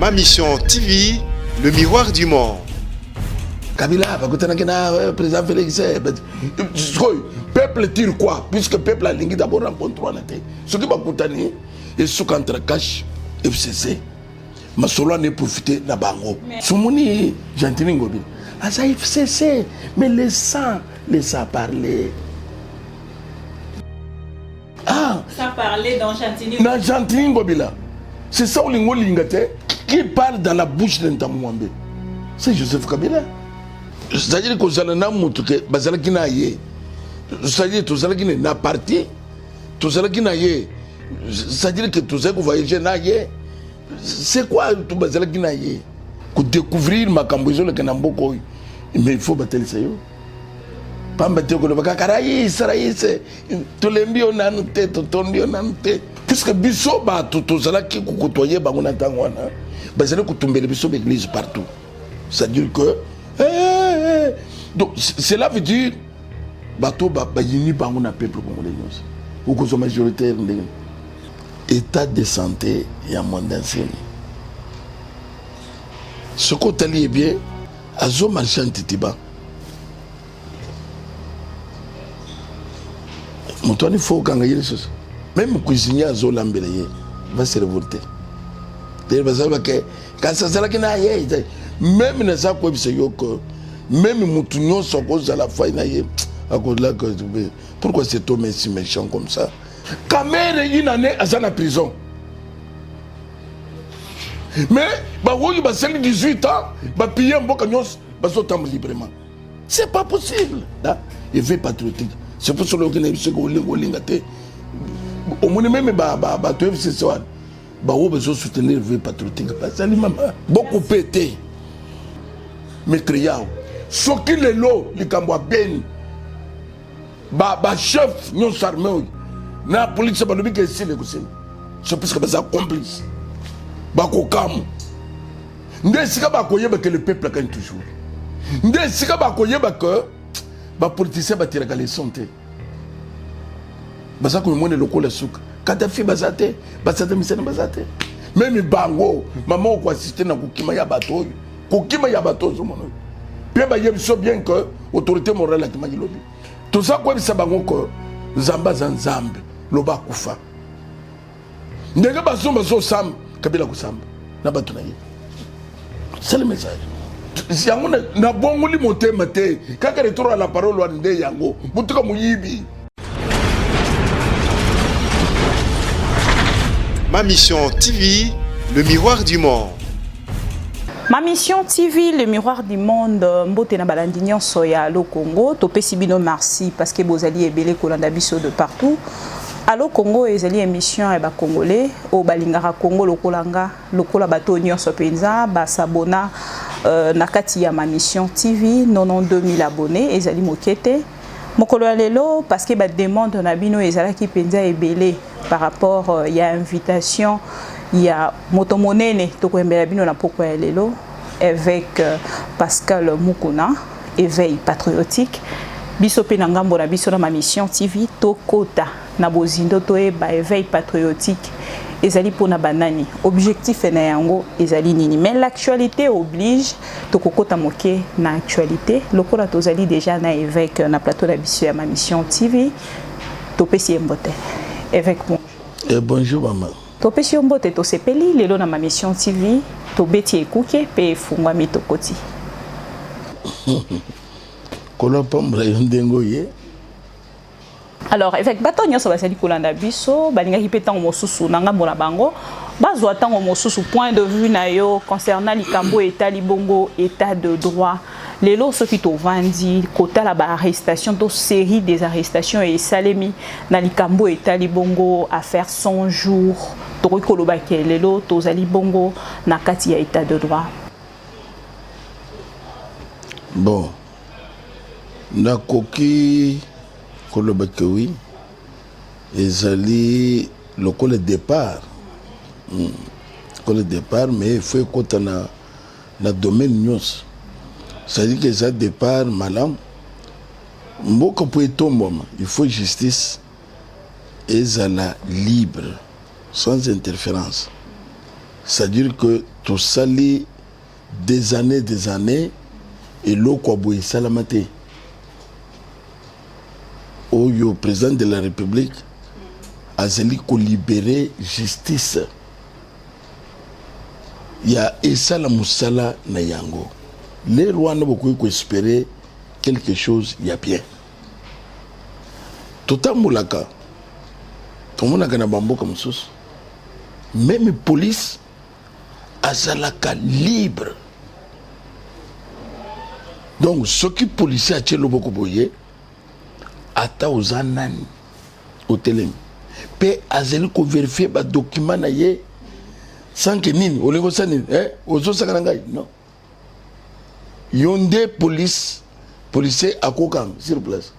Ma mission TV, le miroir du monde. Kabila, président Félix, peuple tire quoi? Puisque le peuple a l'ingé d'abord rencontré. Ce qui va coûter, et ce contre cash, FCC. Ma solo n'est profité de Bango. Soumoni, Gentini Ngobi. Ah, ça FCC, mais laissant parler. Ah! Ça parlait dans Gentini. Dans Gentini Ngobi là. C'est ça où l'ingolingate qui parle dans la bouche d'un Tamouambe. C'est Joseph Kabila. C'est-à-dire que vous allez que Bazalaki na ye. C'est-à-dire que vous allez na parti. Tout allez na ye. C'est-à-dire que tout ça que vous voyagez na ye. C'est quoi tout Bazalaki na ye? Pour découvrir ma camboiso le Kanamboko. Mais il faut battre ça yo. Pas battre que le Bakaraï, Saraïs. Tout l'embio nanute, tout ton bio nanute. Puisque biso ba tout ça qui côtoyer bangona tangwana. Bazalaki que tomber biso l'église partout. C'est-à-dire que donc cela veut dire bateau bayini bango na peuple congolais ou que soit majoritaire état de santé et à moins d'anciens ce côté est bien azo marchand titiba Montoni faut gagner les choses même cuisinier azo lambelé va se révolter d'ailleurs bazaba que quand ça sera qui na yé même na ça quoi c'est yo que même Moutounion sont cause à la fois à cause de là que pourquoi cet homme est si méchant comme ça? Kamere une année à la prison. Mais bah oui bah c'est 18 ans bah payer un bon camion bah sautant librement. C'est pas possible. Là, il veut patriotique. C'est pour cela que les gens qui au moins même bah tu es c'est ça. Bah on besoin soutenir le patriotique. Ça lui maman beaucoup pété. Mais criant. Ce qui est là, les Cambouabènes, le chef, nous sommes la police, c'est pas le but c'est parce que c'est un complice. Bakokam. Ndesika bakoyeba que le peuple gagne toujours. Ndesika bakoyeba que les politiciens battent les santé. Parce que le monde est local souk. Kadafi bazate, bazate misene bazate. Même bango, maman ko assister na kokima ya bato. Kokima ya bato zo mono. Bien bah il faut bien que autorité morale qui m'a dit lobby. Tout ça quoi ça bango que zamba zanzambe loba kufa. Ndenge basomba so sam kabila kusamba na bato na ye. C'est le message. Si yango na bongo li motema te kaka retour à la parole wa nde yango mutuka muyibi. Ma mission TV, le miroir du monde. Ma mission TV, le miroir du monde, mbote na balandinyon soya allo Congo, topé sibino merci parce que bozali ebele kolanda biso de partout. Allo Congo ezali émission et ba congolais au balingara Congo lokolanga lokola bato nyonso penza ba sabona na kati ya ma mission TV 92 000 abonnés ezali mokete mokolo ya lelo parce que ba demande na bino ezalaki penza ebele par rapport ya invitation. Il y a Motomonene, Tokoembela Bino na poko ya lelo, avec Pascal Mukuna, éveil patriotique. Biso pe ngambo na biso na ma mission TV Tokota na bozindo toeba éveil patriotique. Ezali pona banani. Objectif na yango ezali nini. Mais l'actualité oblige tokokota moke na actualité. Lokola tozali déjà na évêque na plateau na biso ya ma mission TV. Topesi mbote. Évêque bon. Bonjour maman. Topesi mbote to sepeli lelo na ma mission TV to beti ekuke pe fungwa mitokoti. Kola pambra yondengo ye. Alors avec bato nyonso basali kolanda biso balingaki pe tango mosusu na ngambo na bango bazwa tango mosusu point de vue na yo concernant likambo état libongo état de droit. Lelo soki to vandi kota la ba arrestation to série des arrestations et salemi na likambo état libongo affaire 100 jours to koloba ke lelo to zali bongo na kati ya état de droit. Bon na koki koloba ke oui ezali le départ le départ mais il faut kota na domaine nyos. C'est-à-dire que ça départ malam. Mboka pour tomber, il faut justice et zala libre, sans interférence. c'est-à-dire que tout ça des années et l'eau quoi boy salamate au président de la République azali ko libérer justice ya esala musala na yango les rois ne beaucoup espérer quelque chose ya bien totamulaka tomonaka na bamboka mosusu même police azalaka libre donc ce qui policier atie loboko boye ata oza nani otelemi mpe azali kovérifie badocument na ye sans que nini olingi osa nini ozosaka na ngai non yo nde policier akokanga sur place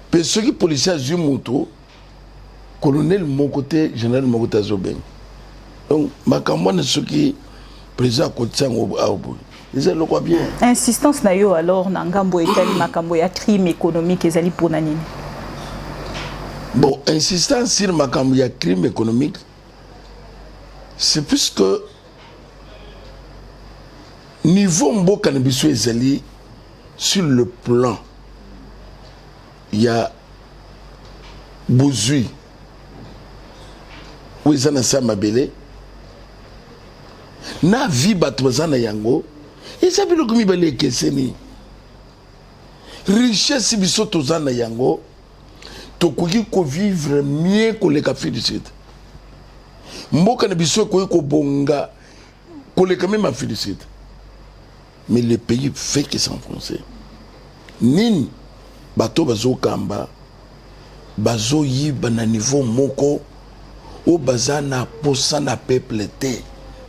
mpe soki policier azwi moto colonel moko te général moko te azobenga donc makambo wana soki président akotisa yango aoboye eza eloko bien insistance na yo alors na ngambo etali makambo ya crime économique ezali mpona nini bon insistance sur makambo ya crime économique c'est plus que niveau mboka na biso ezali sur le plan ya bozwi oyo eza na sa mabele na vi bato baza na yango eza biloko mibale ekeseni richesse biso toza na yango tokoki kovivre mieux koleka Afrique du Sud mboka na biso ekoki kobonga koleka même Afrique du Sud mais le pays fait que s'enfoncer nini bato bazokamba bazoyiba na niveau moko o baza na posa na peuple te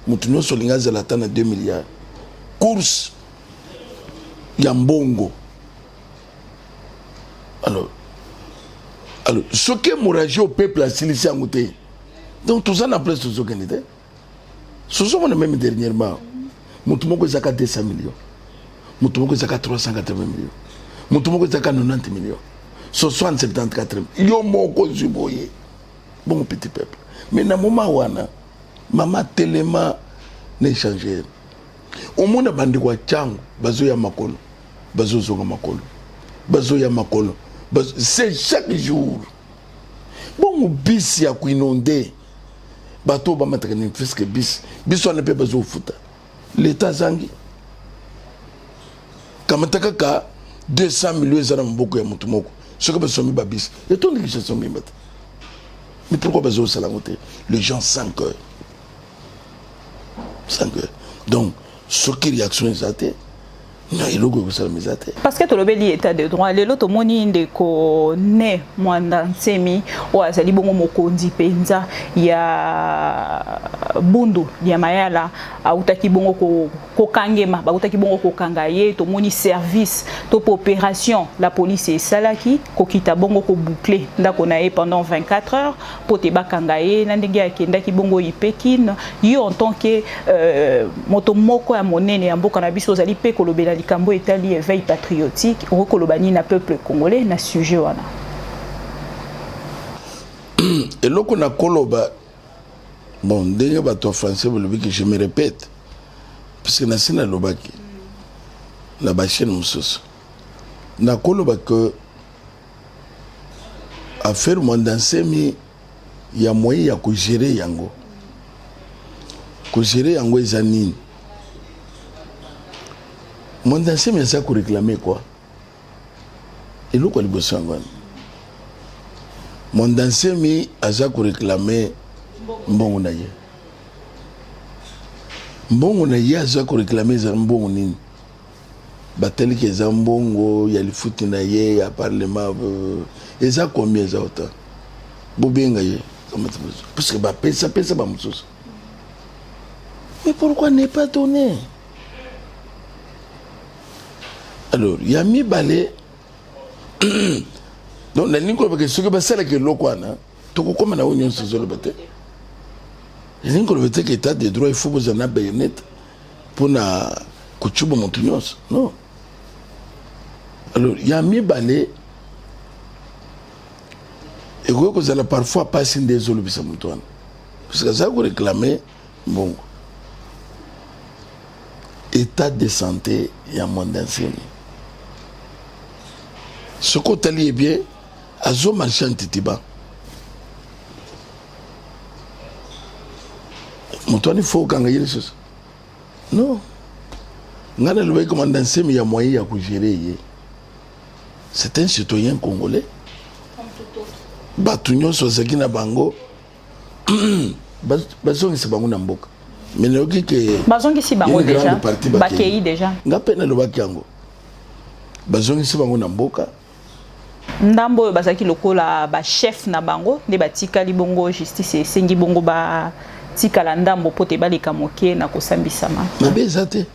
mutu nyonso olingi azala ata na 2 milliards course ya mbongo alors soki hémorragie au peuple asilisi yango te donc toza na place tozokende te sozomona même dernièrement mutu moko ezaka 200 millions mutu moko ezaka 380 millions mutu moko ezaka 90 millions 74 yo moko ziboye bon petit peuple mais na moment wana mama telema na échanger omona bandeko ya chango bazoya makolo bazozonga makolo bazoya makolo c'est chaque jour bon bis ya kuinonde bato bamataka ni fiske bis wana pe bazofuta l'état zangi kamataka ka 200 millions za na mboko ya mutu moko soki basomi babis et ton qui se sont mis mais pourquoi bazo salamote les gens sans cœur donc ce qui réaction exacte non il logo ça misate parce que tolobeli état de droit lelo to moni ndeko ne mwanda nsemi o azali bongo mokonzi penza ya bundu ya mayala autaki bongo ko kangema ba utaki bongo ko kangaye to moni service to opération la police et salaki ko kita bongo ko boucler ndako na ye pendant 24 heures pour te bakangaye na ndenge akendaki bongo ipekine yo en tant que moto moko ya monene ya mboka na biso ozali pe kolobela likambo etali éveil patriotique okolobani na peuple congolais na sujet wana eloko na koloba bon ndenge bato français bolobi que je me répète parce que nasina lobaki na bachaine mosusu na koloba que affaire mwandansemi ya moyen ya kogérer yango eza nini mwandansemi aza koréclamer quoi eloko liboso yango wana mwandansemi aza koréclamer mbongo na ye aza koréclamer eza mbongo nini bateliki eza mbongo ya lifuti na ye ya parlement eza combien eza autant bobenga ye parce que bapesa bamosusu mais pourquoi ne pas donner alors il y a mibale donc nalingi koloba ke soki basalaki eloko wana tokokoma na oyo nyonso ezoloba te nalingi koloba te ke état de droit il faut bozala na bayonete mpona kocuba moto nyonso non alors il y a mibale ekoki kozala parfois pasi nde ezolobisa moto wana parce que aza koréclame Bon. État de santé, il y a moins d'enseignants. Ce côté est bien, à zo marché en titiba. Mon toit, il faut qu'on aille les choses. Non. On a le commandant, mais il y a moyen de gérer. C'est un citoyen congolais. Batunion Sosaki na bango. Bazongi se bango na mboka. Mais le que bazongi si bango déjà. Bakei déjà. Ngapena lo bakiango. Bazongi se bango na mboka. Ndambo bazaki lokola ba chef na bango nde batika libongo justice esengi bongo ba tikala ndambo pote baleka moke na kosambisama. Mais bezate.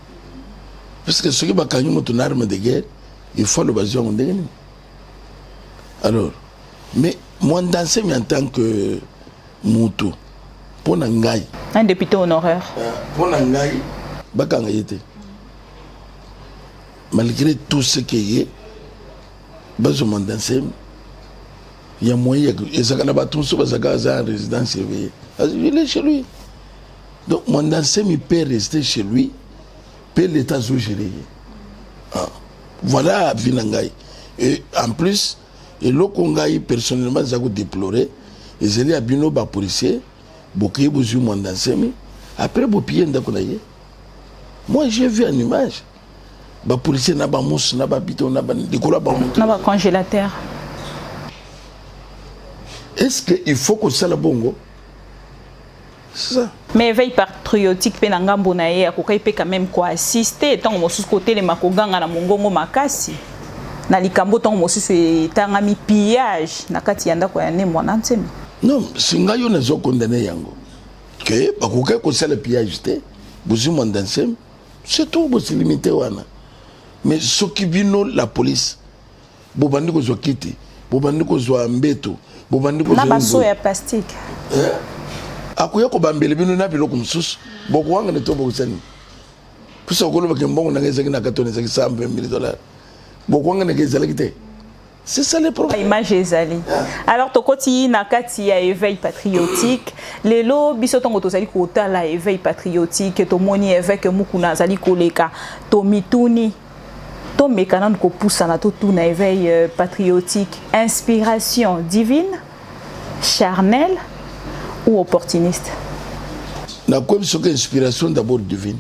Parce que ceux qui bakanyu moto na arme de guerre, il faut le bazongo ndenge. Alors, mais moi danser en tant que Moutou pour Nangai. Un député honoraire. Pour Nangai, bakanga yete. Malgré tout ce qu'il y a, bazo danser, il y a moyen que ça kana batou so bazaka za résidence surveillée. Il est chez lui. Donc mon danser il peut rester chez lui, peut l'état zo gérer. Voilà Vinangai. Et en plus et le Congaï, personnellement, j'ai déploré. Et j'ai dit à Bino, les policiers, beaucoup de gens dansé. Après, ils ont pillé. Moi, j'ai vu une image. Les policiers n'ont pas mousse, n'ont pas bito, n'ont pas congélateur. Est-ce qu'il faut que ça le bongo? C'est ça. Mais veille patriotique, Penangambo nae, à Kokai peut quand même quoi assister. Tant que sous côté les Makoganga na Mongongo Makasi. Na likambo tant mosusu etangami pillage na kati yanda ko ya ne mwana nsemi. Non, singa yo na zo condamné yango. Que bakoka ko sala pillage te, buzu mwanda nsemi, c'est tout bo se limiter wana. Mais soki bino la police, bo bandi ko zo kiti, bo bandi ko zo mbeto, bo bandi ko zo na baso ya plastique. Akuya ko bambele bino na biloko mususu, bo ko wanga ne to bo sani. Pusa ko lo bakembongo na ngeza kina katone sa $100,000. C'est ça le problème. Image ezali. Alors tokoti na kati ya éveil patriotique, lelo biso tongo tozali kota la éveil patriotique to moni évêque mukuna zali koleka to mituni to mekana ko poussa na to tuna éveil patriotique, inspiration divine, charnelle ou opportuniste. Na quoi biso que inspiration d'abord divine.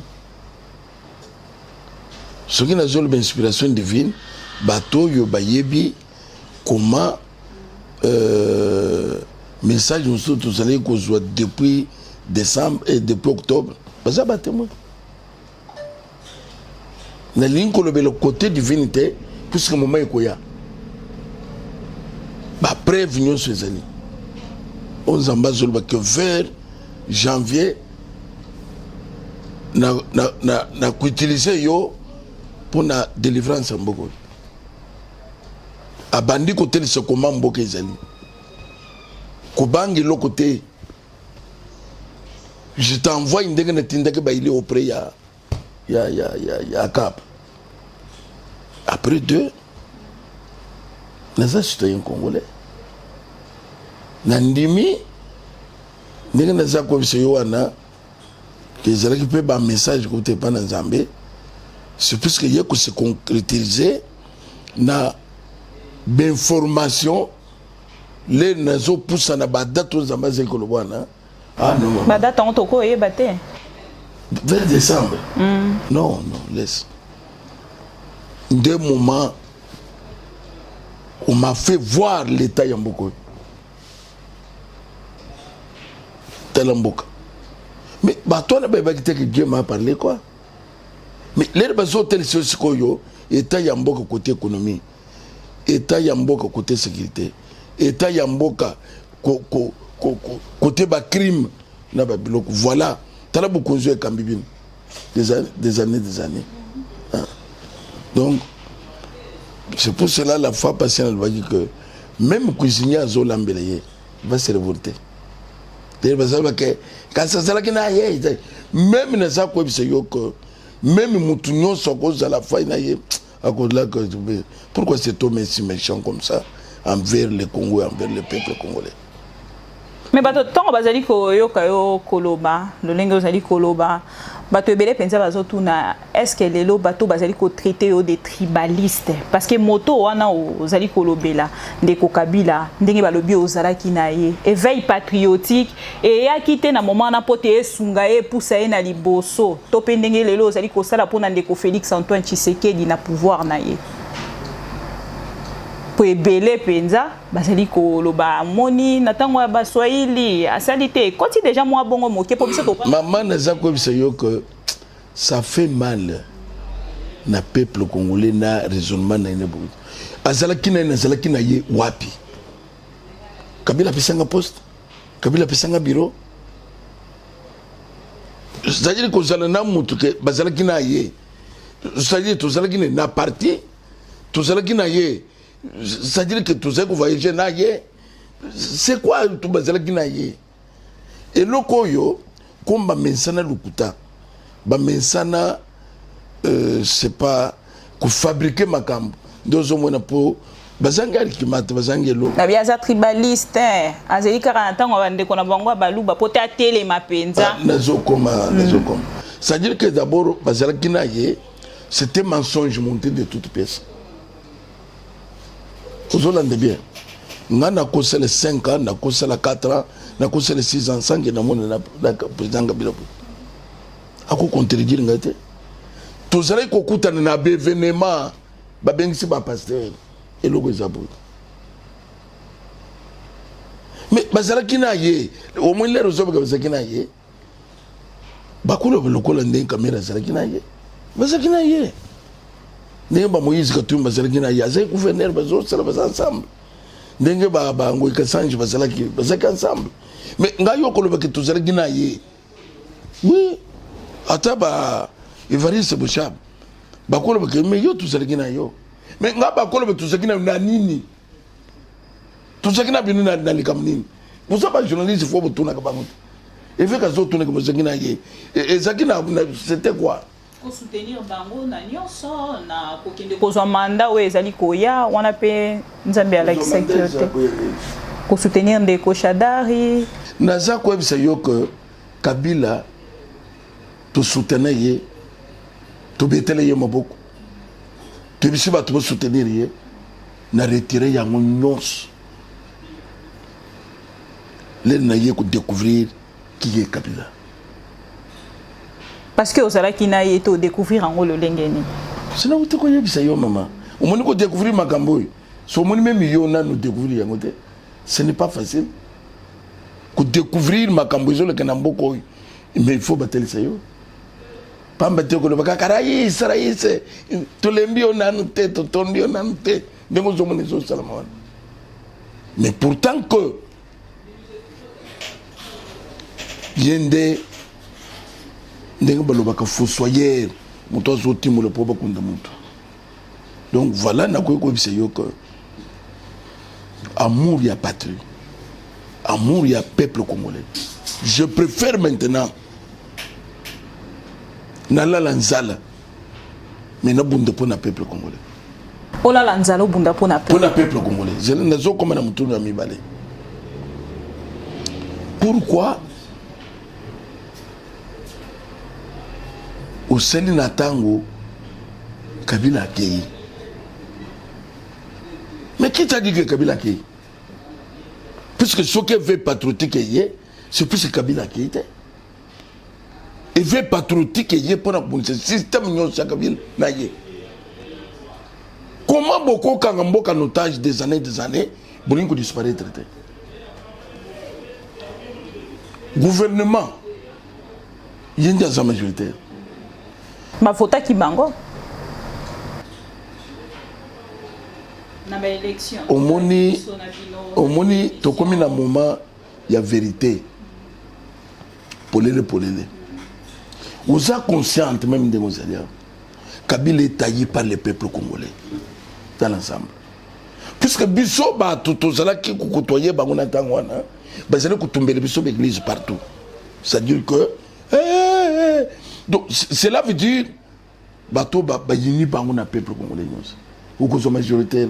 Ce qui n'a pas inspiration divine, bateau yo bayebi comment message nous sommes tous allés qu'on soit depuis décembre et depuis octobre. Parce que bateau na ligne qu'on le côté divinité puisque moment est quoi ya. Ba prévenir ces amis. On s'embase que vers janvier na utiliser yo pour la délivrance en Bogo. A bandi côté de ce comment Mboka ezali. Kobangi l'autre côté. Je t'envoie une dégaine tinda que il est auprès ya Cap. Après 2, les citoyens congolais. Nandimi, dégaine za quoi c'est yoana que ils récupèrent un message côté pas dans Zambie. C'est plus qu'il y a que se concrétiser na d'information les nazo poussent na badate aux ambassades kolobana. Ah non. Badate on toko e baté. Vers décembre. Non, laisse. Des moments on m'a fait voir l'état Yamboko. Talamboka. Mais bah toi n'a pas quitté que Dieu m'a parlé quoi. Mais les bateaux tels que ce koyo, état Yamboka côté économie, état Yamboka côté sécurité, état Yamboka côté bas crime, na ba biloko. Voilà, t'as beaucoup de Kambibine, des années. Hein? Donc, c'est pour cela la fois passée on va dire que même cuisinier à Zolambeleye va se révolter. Quand ça sera qu'il n'a rien, même ne ça quoi c'est que même Moutounion sont cause à la fin à cause là que pourquoi cet homme est si méchant comme ça envers les Congolais, envers le peuple congolais. Mais bato tongo bazali ko yoka yo koloba lolenge ozali koloba bato ebele penza bazotuna est-ce que lelo bato bazali ko traiter yo des tribalistes parce que moto wana ozali kolobela ndeko Kabila ndenge balobi ozalaki na ye éveil patriotique et ya kité na moment na pote esunga ye poussa ye na liboso to pe ndenge lelo ozali ko sala pona ndeko Félix Antoine Tshisekedi na pouvoir na ye ebele penza bazali koloba moni na tango ya baswahili asalite koti déjà moi bongo moke po biso to maman naza ko bisa yo que ça fait mal na peuple congolais na raisonnement na ine bo azalaki na ye wapi Kabila pesanga poste Kabila pesanga bureau c'est-à-dire que zala na mutu ke bazalaki na ye c'est-à-dire to zalaki na parti to zalaki na ye c'est-à-dire que tout ça que vous voyez naïe c'est quoi tout bazala qui naïe et le koyo comme ba mensana lukuta ba mensana c'est pas que fabriquer makambo deux hommes pour bazanga kimata bazanga lo na biaza tribaliste azeli 40 ans on ndeko na bango baluba pote atele mapenza nazokoma c'est-à-dire que d'abord bazala qui naïe c'était mensonge monté de toute pièce. Vous avez bien. Nous avons les 5 ans, nous avons les 4 ans, nous avons les 6 ans, sans que nous ayons le président Kabila. À quoi contredire? Tout ça, c'est que nous avons un événement, nous avons un pasteur, et nous avons mais bazala kina ye au moins les réseaux que bazala kina ye bakolo lokola ndenge caméra bazala kina ye bazala kina ye ndenge ba Moïse Katumbi bazala kina ye azai gouverneur bazo sala baza ensemble ndenge ba Ngoyi Kasanji bazala ensemble mais ngayo kolo ba kituzala kina ye oui ata ba Evariste Bochab bakolo ba mais yo tuzala kina yo mais nga bakolo ba tuzala kina na nini. Tout ça qui n'a pas venu dans les campagnes. Vous savez, les journalistes, il faut que vous tournez. Et fait que vous tournez comme ça qui n'a pas. Et ça qui n'a pas, c'était quoi? Pour soutenir Bango, na nyonso na kokende kozwa mandat oyo ezali koya wana pe nzambe ala sécurité. Pour soutenir Ndeko Shadari. Naza ko ebisa yo que Kabila to soutenir ye to betele ye maboko. To bisi ba to soutenir ye na retirer yango nyonso. Les naïe que découvrir qui est Kabila. Parce que osala qui naïe to découvrir en le lengeni. C'est là où tu connais ça yo maman. Au moins qu'on découvrir Makambo. So mon même yo na nous découvrir yango te. Ce n'est pas facile. Que découvrir Makambo zo le kanamboko. Mais il faut battre ça yo. Pas battre ko le bakarayi saraïse. To lembi on na te to tondi on na te. Ndemo zo mon zo salama. Mais pourtant que yende ndenge balobaka fossoyeur moto azotimo le poba kunda moto. Donc voilà na ko bise yo que amour ya patrie, amour ya peuple congolais. Je préfère maintenant nala lanzala mais na bunda pona peuple congolais. Ola lanzala bunda pona peuple congolais. Je nazo comme na mutu na mibale. Pourquoi? Au sein de Natango, Kabila Kei. Mais qui t'a dit que Kabila Kei? Puisque ce qui veut patriotique, c'est plus que Kabila Kei. Et veut patriotique, pour le système de Kabila. Comment beaucoup Kangambo en otage des années, Bolingo disparaître? Gouvernement, il y a une majoritaire. Ma faute qui bango. Na élection. Au moni, to comme un moment, il y a vérité. Polele. Vous êtes consciente même de vos alliés. Kabila est taillé par le peuple congolais dans l'ensemble. Puisque biso ba tout ça là qui côtoyer bangona tangwana, ba zale ko tomber biso l'église partout. C'est-à-dire que donc cela veut dire bateau yini bango na peuple congolais ou que soit majoritaire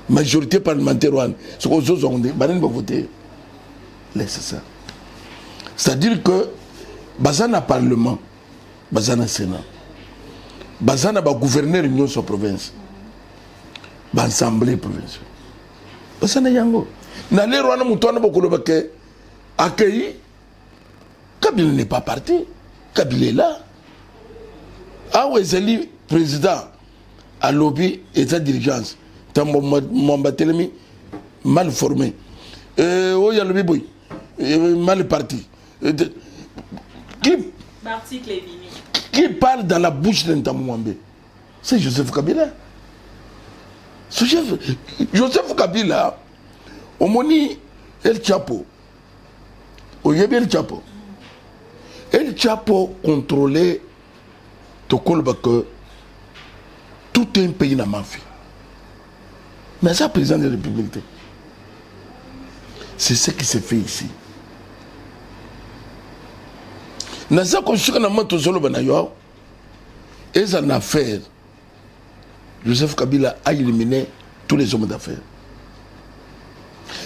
majorité parlementaire wan ce que zo zonde banen ba voter laisse ça. C'est-à-dire que bazana parlement, bazana sénat, bazana ba gouverneur union sur province, ba assemblée provinciale. Bazana yango. Na lero wana mutwana bokoloba ke accueilli. Kabila n'est pas parti. Kabila est là. Ah ouais, c'est lui président à lobby et sa dirigeance. Tant mon batelemi mal formé. Oh y a le boy mal parti. Qui parle dans la bouche d'un Tamouambe? C'est Joseph Kabila. Joseph Kabila, au moni El Chapo, au Yébi El Chapo. El Chapo contrôlait tout un pays dans ma vie. Mais ça, président de la République, c'est ce qui s'est fait ici. Dans ça, quand je suis et en affaire, Joseph Kabila a éliminé tous les hommes d'affaires.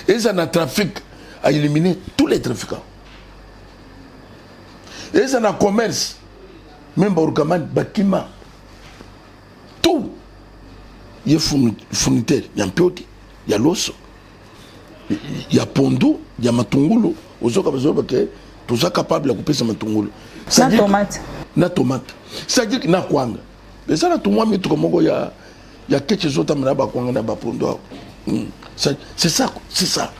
Et en trafic a éliminé tous les trafiquants. Et en commerce, même Barukaman, Bakima, tout. Il y a fournitaire, il y a Mpioti, il y a Loso, il y a Pondou, il y a Matungulu. Tout ça capable de couper ce Matungulu. Na tomate. Na tomate. C'est-à-dire que na kwanga. Mais ça, tout le monde, il y a quelque chose qui est kwanga na Pondou. C'est ça, c'est ça.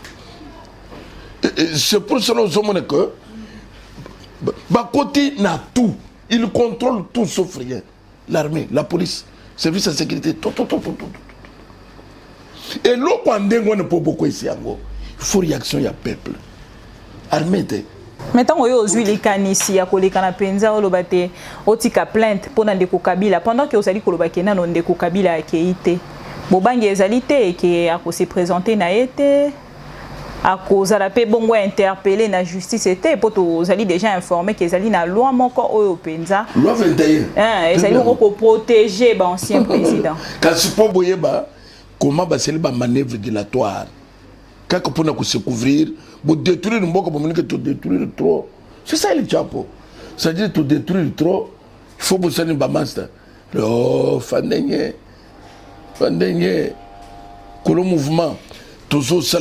C'est pour cela que Bakoti n'a tout. Il contrôle tout sauf rien. L'armée, la police, service de sécurité, tout. Et là, quand on ne peut pas ici, il faut réaction, il y a peuple. Armée, maintenant, aujourd'hui, les canissi, il y a des canapénza, il y a plainte pour Ndeko Kabila. Pendant que vous allez kolobakena Ndeko Kabila a été, Bobangi ezalité qui a se présenté na été. À cause de la paix, bon, interpellé la justice était pour vous allez déjà informé qu'ils allaient la loi encore au Penza. Loi 21. Ils allaient pour protéger l'ancien président. Quand c'est pas boyeba, comment c'est la manœuvre dilatoire? Quand on peut se couvrir, pour détruire le monde, comme on détruire trop. C'est ça le chapeau. C'est-à-dire tout détruire trop, il faut bosser un master. Oh, fandenye, que le mouvement. Toujours ça.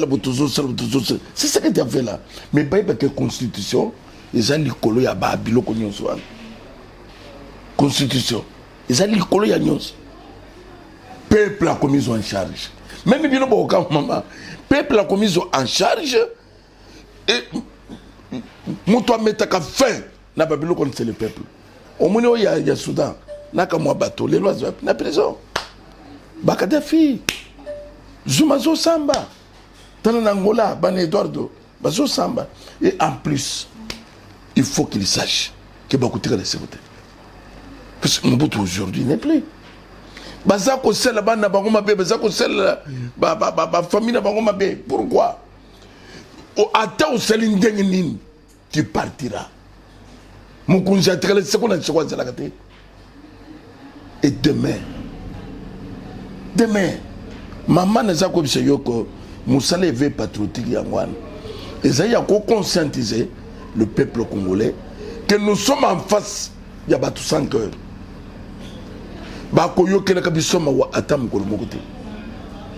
C'est ça que tu as fait là. Mais pas que la constitution, ils ont l'écolo, il y a Babilo Constitution. Ils ont l'écolo, il y a Nyons. Peuple a commis en charge. Même bien au maman. Peuple a commis en charge. Et moi, mettre à fin. Na Babilo c'est le peuple. Au moment où il y a Soudan, n'a qu'à moi bateau, les lois de la prison. Bakadafi. Zumazo Samba. Dans l'Angola, Ban Eduardo, Bazo Samba. Et en plus, il faut qu'il sache que Bakouti a laissé voter. Parce que Mobutu aujourd'hui n'est plus. Bazako sel la bande Bangoma Bé, Bazako sel la famille de Bangoma Bé. Pourquoi? Attends au Selindengin, tu partiras. Mon conseil, c'est qu'on a dit quoi, et demain, maman n'a pas dit que Moussa veut patriotique Yangwan. Et ça y a conscientiser le peuple congolais que nous sommes en face de Batou sans cœur. Bakoyo que la kabisoma wa atam ko mo côté.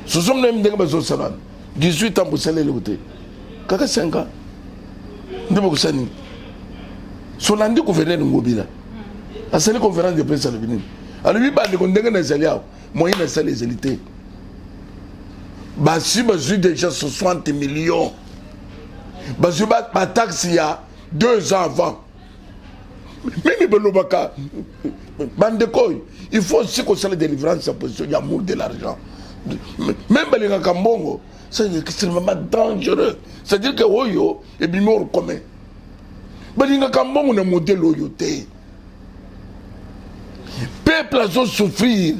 Ce sont même des bazo saban. 18 ans pour saler le côté. Kaka 5 ans. Ndemo ko sani. Solandi gouverneur ngobila. A sali conférence de presse à l'Union. Alors lui ba de ko ndenga na salia moyen na saler les élites. Si j'ai déjà 60 millions, si ma taxe il y a 2 ans avant. Mais il faut aussi qu'on ait des livrances en position, il y a beaucoup de l'argent. Même les Kambongo, c'est extrêmement dangereux. C'est-à-dire que Oyo est bien commun. Mais les Kambongo ne modèle loyauté. Peuple a souffrir.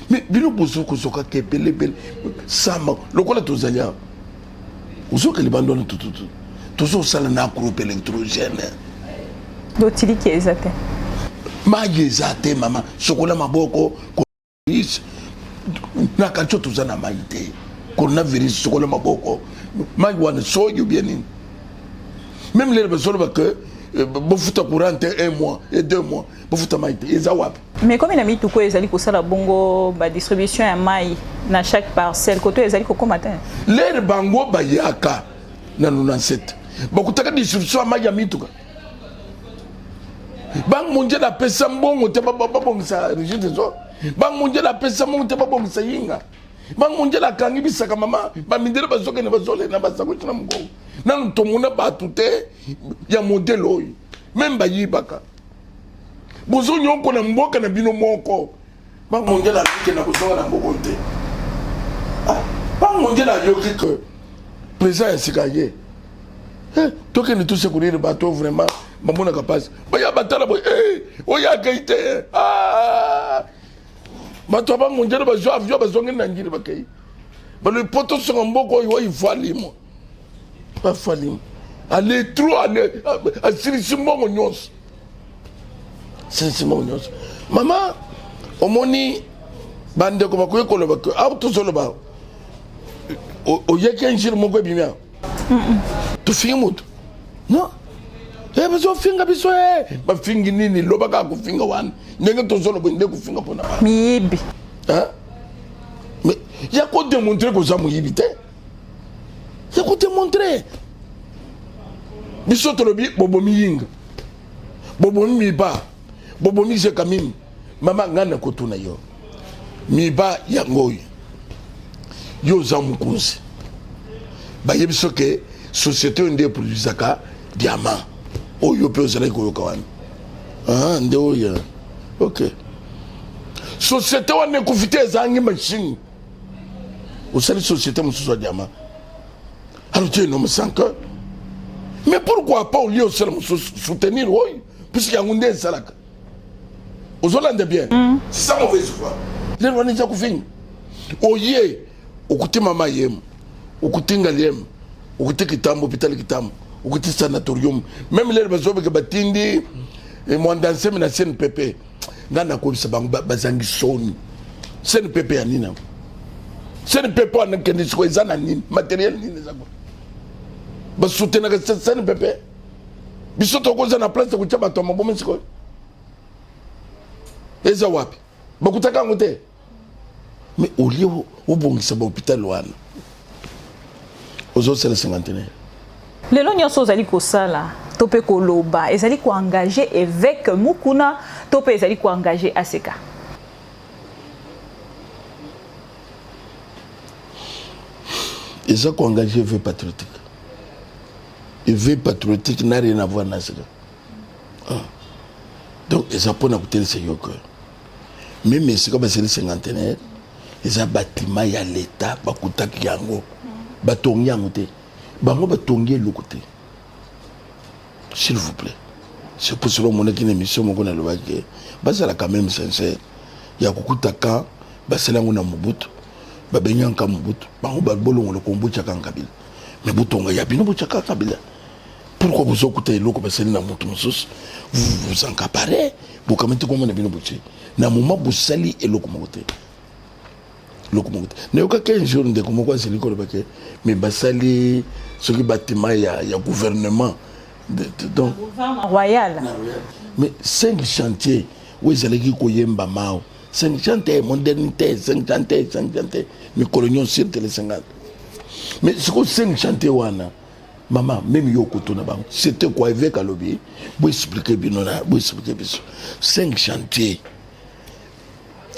Mais bino bozo ko soka ke pele sama lokola tozalia uzoka libandona tout sala na groupe électrogène dotili ki ezate magi ezate mama sokola maboko ko na kancho tozana maite coronavirus sokola maboko mai wana soyo bien nini. Même les besoins que bon foot courant 1 mois et 2 mois bon foot maïté ezawap. Mais comme il a mis tout quoi ezali ko sala bongo ba distribution ya mai na chaque parcelle koto ezali ko matin. Les bango ba yaka na 97. Beaucoup taka distribution mai ya mituka. Bang mondial la pesa mbongo te ba bongisa registre zo. Bang mondial la pesa mbongo te ba bongisa yinga. Bang mondial la kangi bisaka mama ba mindele ba zoke ne ba zole na ba sako tina mgo. Na tomuna ba tuté ya modèle oyo. Même ba yibaka. Bozo nyonko na mboka na bino moko. Bang mondial la ke na bozo na mboka te. Bang mondial la yo que président sikaye. Toi qui ne touche courir le bateau vraiment mamona capaz baya batala boy oya kaite bato ba mondial ba jo avion ba zonga na ngiri ba kai ba le poto so mboko yo ifalimo ba falimo ale trop ale asirisi mbongo nyos sirisi mbongo nyos mama omoni bande ko ba ko ko ba auto solo ba o yeke njiri moko bimia tu finga mutu no bezo finga biso ba fingi nini loba ka ku finga wan ndenge to solo bende ku finga pona ba miyibi mais ya ko démontrer ko za muyibi te ya ko démontrer biso to lobi bobo miyinga bobo mi ba bobo mi je kamim mama ngana ko tuna yo mi ba ya ngoyi yo za mukunzi ba yebiso ke société onde produisaka diamant oyo pe ozala koyoka wana nde oyo ok société wana ekufite ezangi machine osali société mosusu ya diamant alors tu es un homme sans cœur mais pourquoi pas au lieu osala mosusu soutenir oyo puisque yango nde esalaka ozolanda bien c'est ça mauvaise foi lelo wana eza kufinga oye okuti mama yemu okuti ngali yemu okuti kitambo hôpital kitambo okuti sanatorium même les besoins que batindi et moi danser na CNPP ngana ko bisa bango bazangi soni CNPP ya nina CNPP ana kendi ko ezana nini matériel nini zako ba soutenir que CNPP biso to ko na place ko tshaba to mabome siko eza wapi bakutaka ngote mais au lieu au bongisa ba hôpital wana ozo sele 51 lelo nyonso ozali kosala to pe koloba ezali ko engager évêque Mukuna to pe ezali ko engager ACK eza ko engager évêque patriotique évêque patriotique n'a rien à voir na ACK donc eza pona kotelisa yo que même c'est comme c'est 51 eza bâtiment ya l'état bakutaki yango batongi yango te bango batongi eloko te s'il vous plaît c'est pour cela mon équipe émission moko na lobaki bazala quand même sincère ya kokutaka baselango na Mobutu babenyanka Mobutu bango babolongo le kombucha kan Kabila mais butonga ya bino bucha kan Kabila pourquoi vous okuta eloko baseli na mutu mususu vous encaparez vous kamete comme na bino buchi na moment busali eloko moko te locomotive neoka 15 jours de comment quoi c'est l'école parce que mais basali ce qui bâtiment il y a gouvernement donc royal mais 5 chantiers où ils allaient qui koyemba mao 5 chantiers modernité 5 chantiers mais coloniaux sur les 50 mais ce que 5 chantiers wana maman même yo kotona ba c'était quoi avec à lobby vous expliquer binona vous expliquer biso 5 chantiers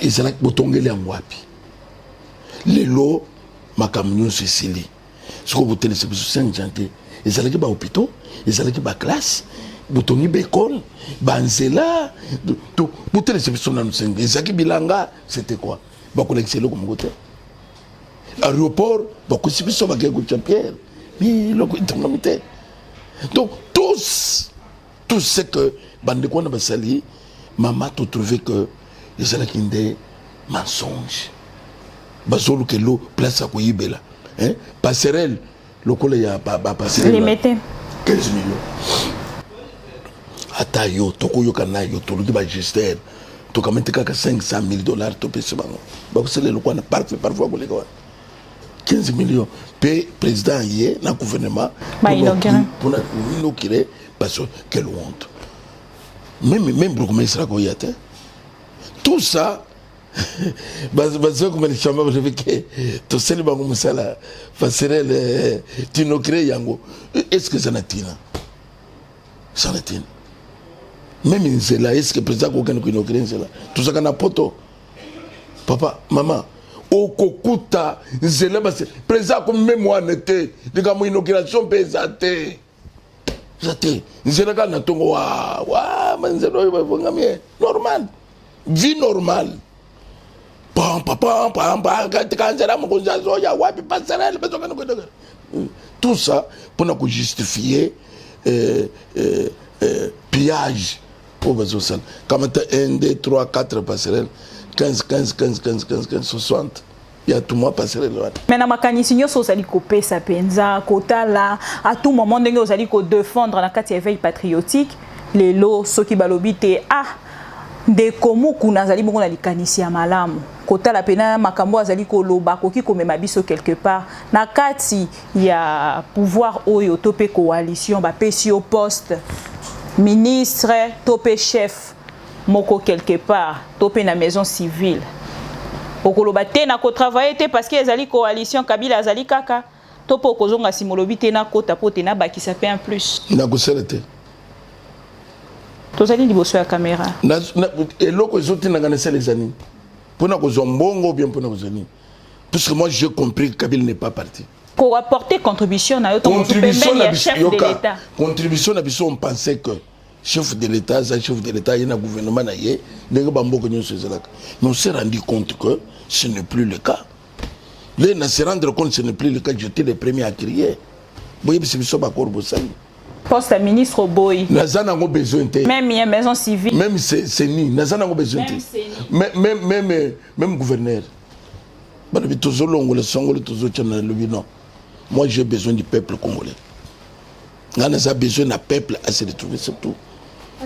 ils allaient botongeli en wapi lelo makamnyo Sicily ce que vous tenez c'est 5 chantiers ils allaient ba hôpitaux ils allaient ba classe botongi ba école ba nzela to vous tenez c'est son nom 5 ezaki bilanga c'était quoi ba collecter le comme côté aéroport ba ko sibiso ba kego Pierre mais le comité donc tous ce que bande ko na basali maman to trouvé que ils allaient kinde mensonge bazolu ke lo place à koyibela hein passerelle lokole ya ba passerelle limité 15 millions ata yo tokoyo kana yo toluki ba register to kamete kaka $500,000 to pesa bango ba kusele lokwana parfois koleka 15 millions. Puis, président, hier, dans le gouvernement, pour inaugurer, parce que quelle honte. Même pour comment il sera goyaté. Tout ça, parce que comme les chambres, je veux que tout ça, la passerelle, tu inauguré Yango. Est-ce que ça n'a pas ça n'a pas même c'est là, est-ce que le président a inauguré là? Tout ça qu'on a poto. Papa, maman, au Kokuta, c'est là, parce que le président comme même moi n'était, de comme inauguration pesate. C'est là qu'on a tout, normal. Vie normale. Tout ça pour nous justifier pillage. Comme 1, 2, 3, 4 passerelles, 15, 60. Il y a tout le monde passerelle. Mais dans ma canisignio, vous allez couper sa penza, quota là, à tout moment, vous allez défendre la carte éveil patriotique, les lots, ceux qui balobité, de komu kuna zali bongo na likanisi ya malamu kota la pena makambo azali ko loba koki komema biso quelque part na kati ya pouvoir oyo topé coalition ba pesi au poste ministre topé chef moko quelque part topé na maison civile okoloba te na ko travailler te parce que ezali coalition Kabila azali kaka topo kozonga simolobi te na kota pote na bakisa pe en plus na ko selete tous allez liboso la caméra. Et l'autre ils ont organisé les années. Pour nous zombongo bien pour nous années. Parce que moi j'ai compris que Kabila n'est pas parti. Pour apporter contribution à contribution à chef de l'État. Contribution à on pensait que chef de l'État, il y a un gouvernement naïe, mais on s'est rendu compte que ce n'est plus le cas. Là, on s'est rendu compte que ce n'est plus le cas. J'étais le premier à crier. Vous voyez, c'est ça encore Bossani. Poste à ministre Boy. Nazana a besoin de. Même il y a maison civile. Même c'est ni. Nazana a besoin de. Même gouverneur. Moi j'ai besoin du peuple congolais. Nous avons besoin d'un peuple à se retrouver surtout.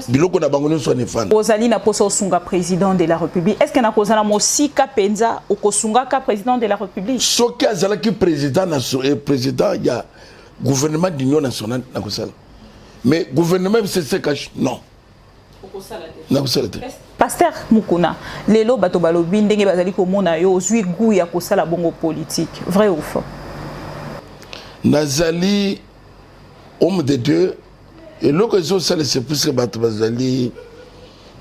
Biloko na bango so nefanda. Ozali na poso sunga président de la République. Est-ce que na kozala mosika penza okosunga ka président de la République? Soki azala ki président il y a gouvernement d'union nationale na kosala. Mais gouvernement c'est ce cache non. Pasteur Mukuna, lelo bato balobi ndenge bazali komona yo ozwi goût ya kosala bongo politique. Vrai ou faux? Nazali homme de Dieu et l'occasion ça c'est plus que bato bazali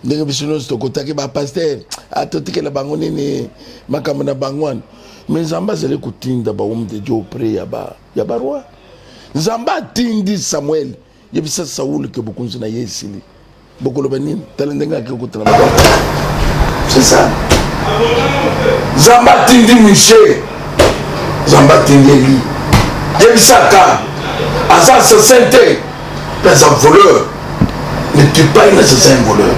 ndenge bisono to kotaki ba pasteur atotike la bangoni ni makambo na bangwan. Mais Zamba zali kutinda ba homme de Dieu auprès ya ba roi. Zamba tindi Samuel yebisa Saoul que beaucoup na yesili beaucoup le benin talendenga ke kutana c'est ça Zamba tindi Michel Zamba tindi Eli yebisa ka asa se sente les voleurs ne tue pas un assassin voleur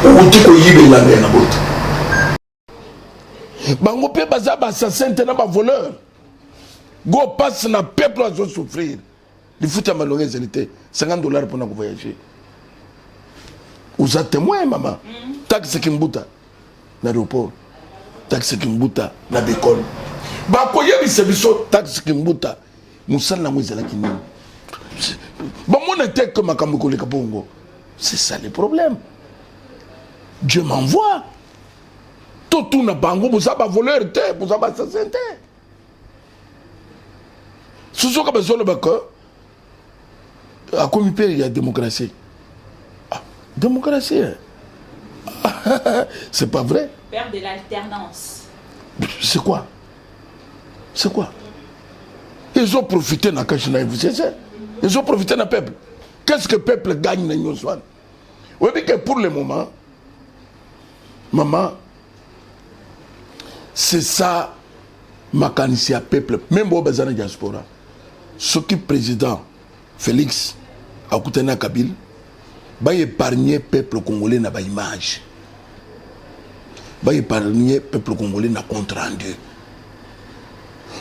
ou tu ko yibe la na bout bango pe baza ba assassin te na ba voleur go passe na peuple à souffrir. Il faut que malheureusement $50 pour nous voyager. Vous êtes témoin, maman. Taxe Kimbuta, l'aéroport. Taxe Kimbuta, la bécole. Bah, quoi y a des taxe Kimbuta. Moussal n'a pas qui nous. Bon, mon était comme Makamukole Kabongo. C'est ça le problème. Dieu m'envoie. Tout n'a pas vous avez voleur, vous avez assassin. Ce sont comme ça le bac. À combien il y a démocratie? Démocratie. C'est pas vrai. Père de l'alternance. C'est quoi? C'est quoi? Ils ont profité de la Kachina. Ils ont profité de peuple. Qu'est-ce que le peuple gagne dans nos soins? Vous voyez que pour le moment, maman, c'est ça ma canisia peuple. Même au Bazana diaspora. Ce qui est président Félix Akutana Kabila va épargner le peuple congolais dans l'image. Va épargner le peuple congolais dans le compte rendu.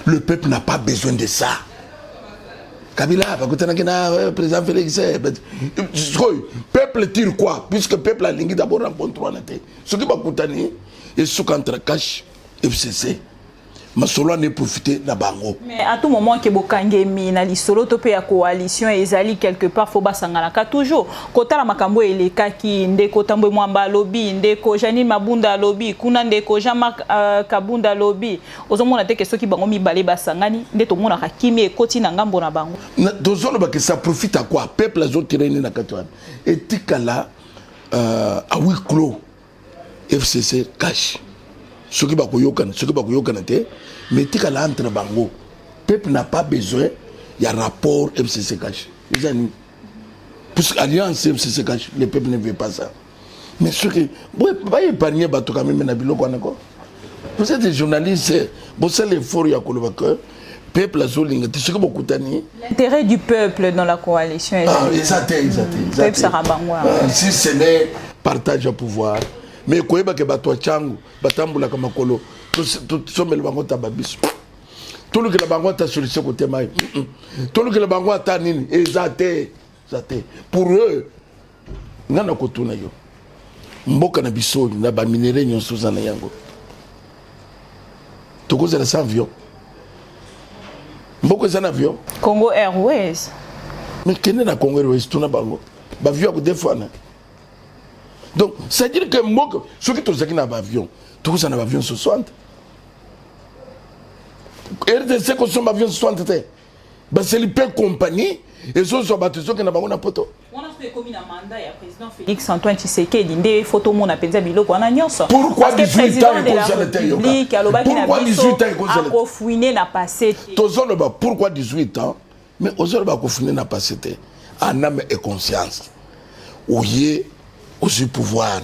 Le peuple n'a pas besoin de ça. Kabila, le président Félix, le peuple tire quoi? Puisque le peuple a l'ingé d'abord rencontré. Ce qui va coûter, et ce contre cash FCC. masolo ne profiter na bango. Mais à tout moment que bokangemi na lisolo to pe ya coalition ezali quelque part faut basangana ka toujours kota la makambo elekaki ndeko tambo mwamba lobby ndeko Janine Mabunda lobby kuna ndeko Jean-Marc Kabunda lobby ozomona te que soki bango mibale basangani ndeto mona hakimi ekoti na ngambo na bango dozolo ba que ça profite à quoi peuple azo tireni na katwan etikala à huis clos FCC cash ce qui va koyokana te mais etikala entre bango peuple n'a pas besoin il y a rapport FCC cash les amis puisque alliance FCC cash le peuple ne veut pas ça mais ce qui pas épargner bato quand même na biloko anako vous êtes des journalistes vous savez l'effort ya koloba que peuple azolinga te ce que beaucoup tani l'intérêt du peuple dans la coalition exact peuple sarabangwa si ce n'est partage au pouvoir mais koyeba ke bato changu batambula kama kolo to somela bango tababiso tout le que la bango ta solution côté mai tout le que la bango ta nini exact pour eux ngana kotuna yo mboka na biso na ba minere nyonso za na yango tokozela sans avion mboka za na avion Congo Airways mais kene na Congo Airways tuna bango ba avion ko defana donc ça veut dire que mboka ceux qui tozaki na ba avion tokozana ba avion 60 RDC ko somba avion 60 te ba c'est le compagnie et so so bato so ke na bango na poto on a fait comme un mandat ya président Félix Antoine Tshisekedi ndé photo mona penza biloko wana nyonso pourquoi 18 ans et République alobaki na biso akofouiner na passé tozolo ba pourquoi 18 ans mais ozolo ba kofouiner na passé te en âme et conscience oye aussi pouvoir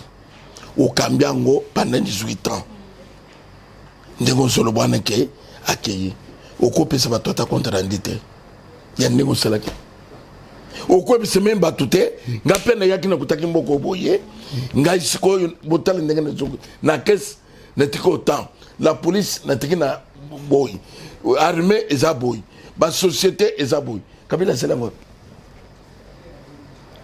au Kambiango pendant 18 ans ndego solo bwana ke akeye okopesa bato ta contre rendite ya ndego salaki okopesa memba tuté nga pena yaki na kutaki mboko boye nga siko botale ndenge na zongo na caisse na tiko temps la police na tiki na boy armée eza boy ba société eza boy kabila selango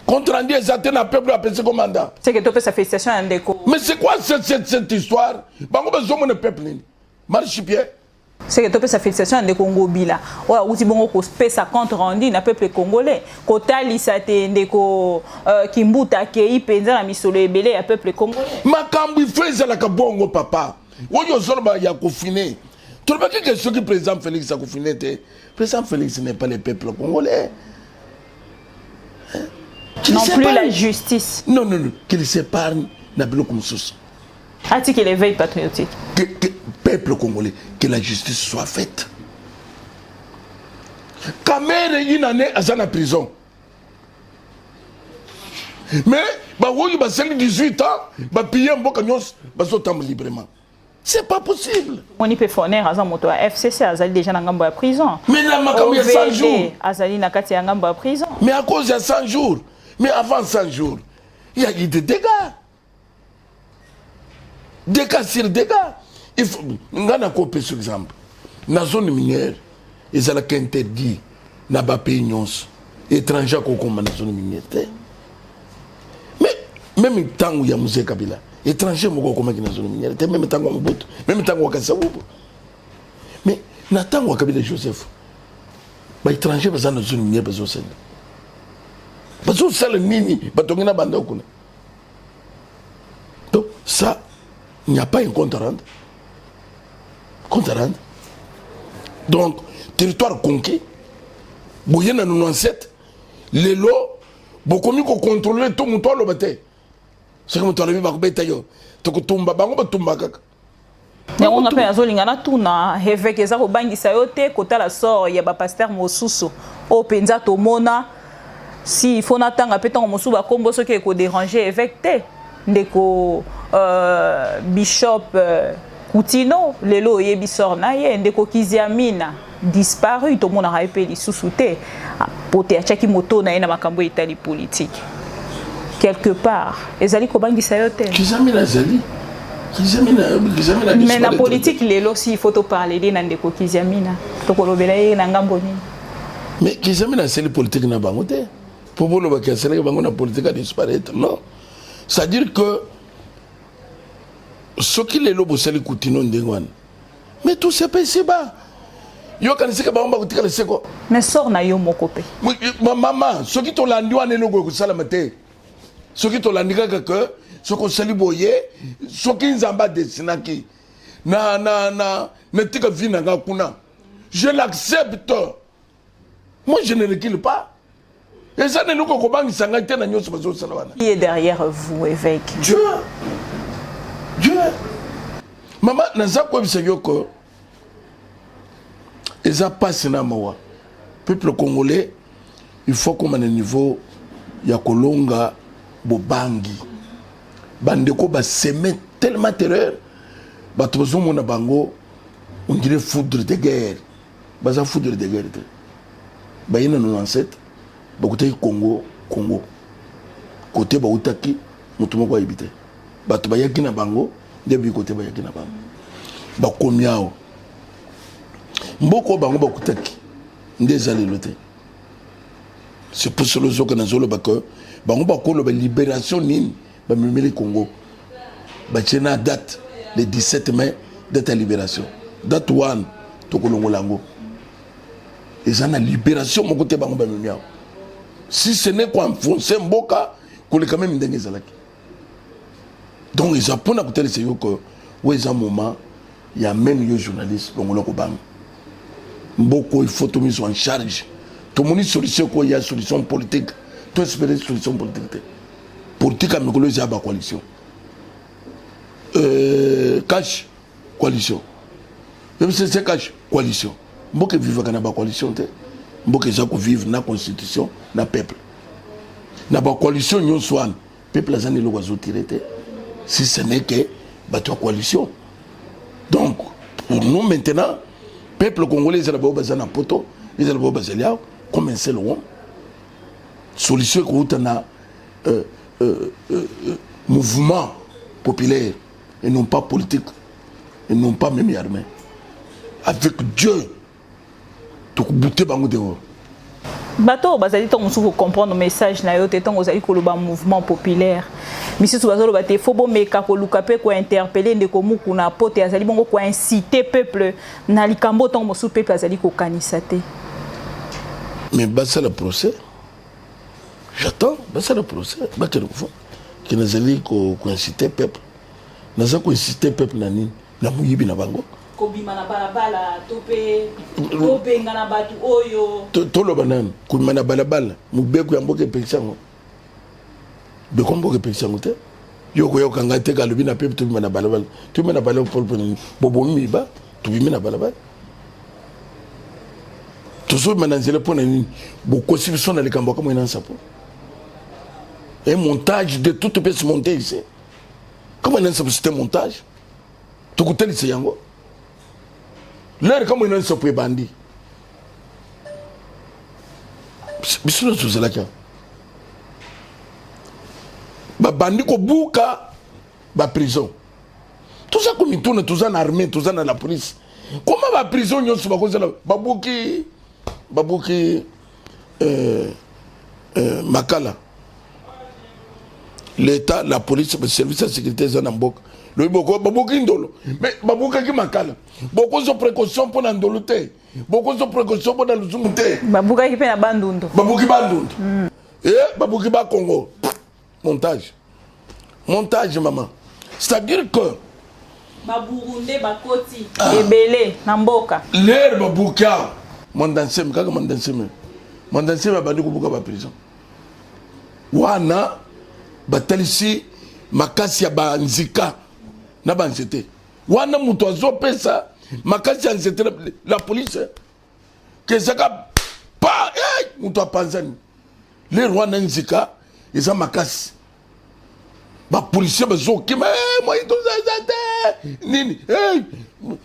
contre rendu exacté na peuple a pensé commandant c'est que tu peux sa félicitation à ndeko mais c'est quoi cette histoire bango besoin de peuple ni marche pied c'est que tu peux sa félicitation à ndeko ngobila oya uti bongo ko pesa contre rendu na peuple congolais kotali sa te ndeko kimbuta ke ipenza na misolo ebele ya peuple congolais makambi feza la kabongo papa oyo zolba ya kofiner tu vois que ce qui président Félix a confiné président Félix n'est pas le peuple congolais non plus la justice. Non, qu'il s'épargne Nabilo comme ça. A-t-il que l'éveil patriotique? Que peuple congolais, que la justice soit faite. Kamere une année à la prison. Mais, bah oui, bah 18 ans, bah payer un bon camion, bah sautant librement. C'est pas possible. On y peut fournir à moto à FCC, Azali déjà dans la prison. Mais là, il y a 100 jours. Azali n'a qu'à tirer en prison. Mais à cause de 100 jours. Mais avant 100 jours, il y a eu des dégâts. Dégâts sur dégâts. Il faut. Nous avons coupé par exemple. Dans la zone minière, ils ont interdit dans les pays étrangers qui ont dans la zone minière. Mais même tant où il y a Moussé Kabila, étrangers qui ont dans la zone minière, même tant où il y a Mobutu, même tant où il y a Kassabou. Mais dans tant où il y a Kabila Joseph, les étrangers qui sont dans la zone minière, ils sont parce que ça le nini batongina banda okuna donc ça il n'y a pas un compte à rendre donc territoire conquis boyena 97 les lots beaucoup mieux contrôler tout mon toit le bate c'est comme toi le ba beta yo to kutumba bango batumba kaka on appelle azolingana tuna évêque za ko bangisa yo te kota la sort ya ba pasteur mosusu o penza to mona si il faut n'attendre peut-être on mosuba kombo ce qui est déranger évêque te ndeko bishop Koutino lelo yebi sort na ye ndeko Kiziamina disparu to mona raipé li susute pote achaki moto na ina makambo itali politique quelque part ezali ko bangisa yo te Kiziamina zali mais la politique lelo si il faut te parler de ndeko Kiziamina to kolobela ye na ngambo ni mais Kiziamina c'est le politique na bango te pour vous, la politique a disparaître. Non. C'est-à-dire que ce qui est le Bossali Koutino Ndengwan, Mais tout se passe ici-bas. Yo kanisi ka bamba kutika le seko. Mais sort na yo moko pe. Maman, ce qui t'olandi wane logo salamate. Ce qui t'olandi ka que ce qu'on sali boye, ce qui nzamba dessinaki. Na tika vina nga kuna. Je l'accepte. Moi je ne recule pas. Et ça ne nous comprend pas sanga tena nyoso bazo salawana. Qui est derrière vous, évêque? Dieu. Maman, naza kwa bisayoko. Et ça passe na mawa. Peuple congolais, il faut qu'on ait un niveau ya kolonga bobangi. Bandeko ba semer tellement terreur. Ba tozo mona bango, on dirait foudre de guerre. Baza foudre de guerre. Ba yina 97, ba côté Congo. Côté ba utaki, mutu moko yibite. Ba to ba yaki na bango, ndebi côté ba yaki na bango. Ba komiao. Mboko bango bakutaki ndezali lote. C'est pour cela que nous avons dit bango bakolo ba libération nini ba mimeli Congo. Ba tena date le 17 mai date à libération. Date 1 to kolongolango. Et ça na libération mon côté bango ba mimiao. Si ce n'est quoi enfoncer mboka ko le quand même ndenge zalaki. Donc ils apprennent à côté de ces que où est un moment il y a même les journalistes longolo ko bango. Beaucoup il faut tout mis en charge. Tout le monde solution quoi, il y a solution politique. Tout espérer solution politique. Politique à Mikolo il y a ba coalition. Cash coalition. Même si c'est cash coalition. Beaucoup vivent dans ba coalition te. Beaucoup gens qui vivent dans la constitution, dans le peuple. Dans la coalition nous sommes peuple azani lo wazo tirete. Si ce n'est que bateau coalition. Donc pour nous maintenant peuple congolais ils ont besoin d'un poto, ils ont besoin de comme c'est le solution que na mouvement populaire et non pas politique et non pas même armé. Avec Dieu, tout bouter bango dehors. Bato bazali to musu comprendre message na yo te tongo zali koloba mouvement populaire. Misi tu bazalo bate fobo meka ko lukape ko interpeller ndeko muku na pote azali bongo ko inciter peuple na likambo tongo musu peuple azali ko kanisa te. Mais basa le procès. J'attends basa le procès ba ke ko ki nazali ko inciter peuple. Naza ko inciter peuple na nini na muyibi na bango. Kobima na balabala tope topenga na batu oyo tolo banane kubima na balabala mubeko ya mboke pekisango beko mboke pekisango te yoko yoka ngate ka lobi na pepe tubima na balabala pour bobo miba tubima na balabala tozo mananzele pona nini boko sibison na likambo kama ina sapo un montage de tout peut se monter ici comment ina sapo c'était montage tukuteli se yango. L'air comme une se peut bandi. Bisous sous la carte. Ba bandi ko buka ba prison. Tout ça comme il tourne, tout ça en armée, tout ça dans la police. Comment ba prison nyon se ba cause là babuki Makala. L'État, la police, le service de sécurité Zanambok. Le boko babuki ndolo. Mais babuka ki Makala. Beaucoup de précautions pour l'andoluté. Beaucoup de précautions pour l'andoluté. Babuka ki pe na bandundu. Babuki bandundu. Babuki ba Congo. Montage. Montage, maman. C'est-à-dire que Baburunde bakoti ebele na mboka. L'air babuka. Mondansem kaka mondansem. Mondansem abandi kubuka ba prison. Wana batalisi makasi ya banzika na banzete. Wana mutu azopesa makasi ya nzete la police kezaka pa mutu apanzani le rwanda nzika eza makasi ba policier bazokima moi tozazate nini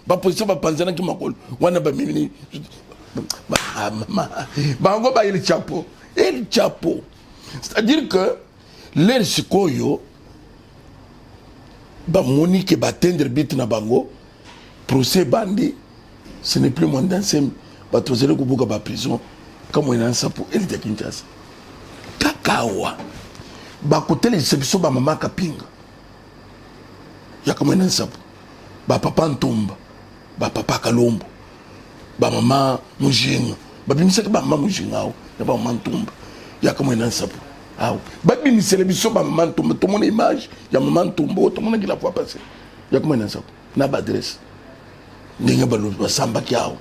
ba policier bapanzana ki makolo wana ba mini bango ba il chapeau c'est-à-dire que l'air sikoyo ba monique batendre bit na bango procès bandi ce n'est plus mon dansem ba tozele ko buka ba prison comme on a ça pour elle de Kinshasa kakawa ba kotele sebiso ba mama kapinga ya comme on a ça ba papa ntomba ba papa Kalombo ba maman Mujinga ba bimisaka ba maman Mujinga ya ba maman Tumba ya kama ina sapo awo ba bimisele biso ba maman Tumba to mon image ya maman Tumba to mon qui la fois passée ya kama ina sapo na ba adresse ndenge ba lo ba samba kiao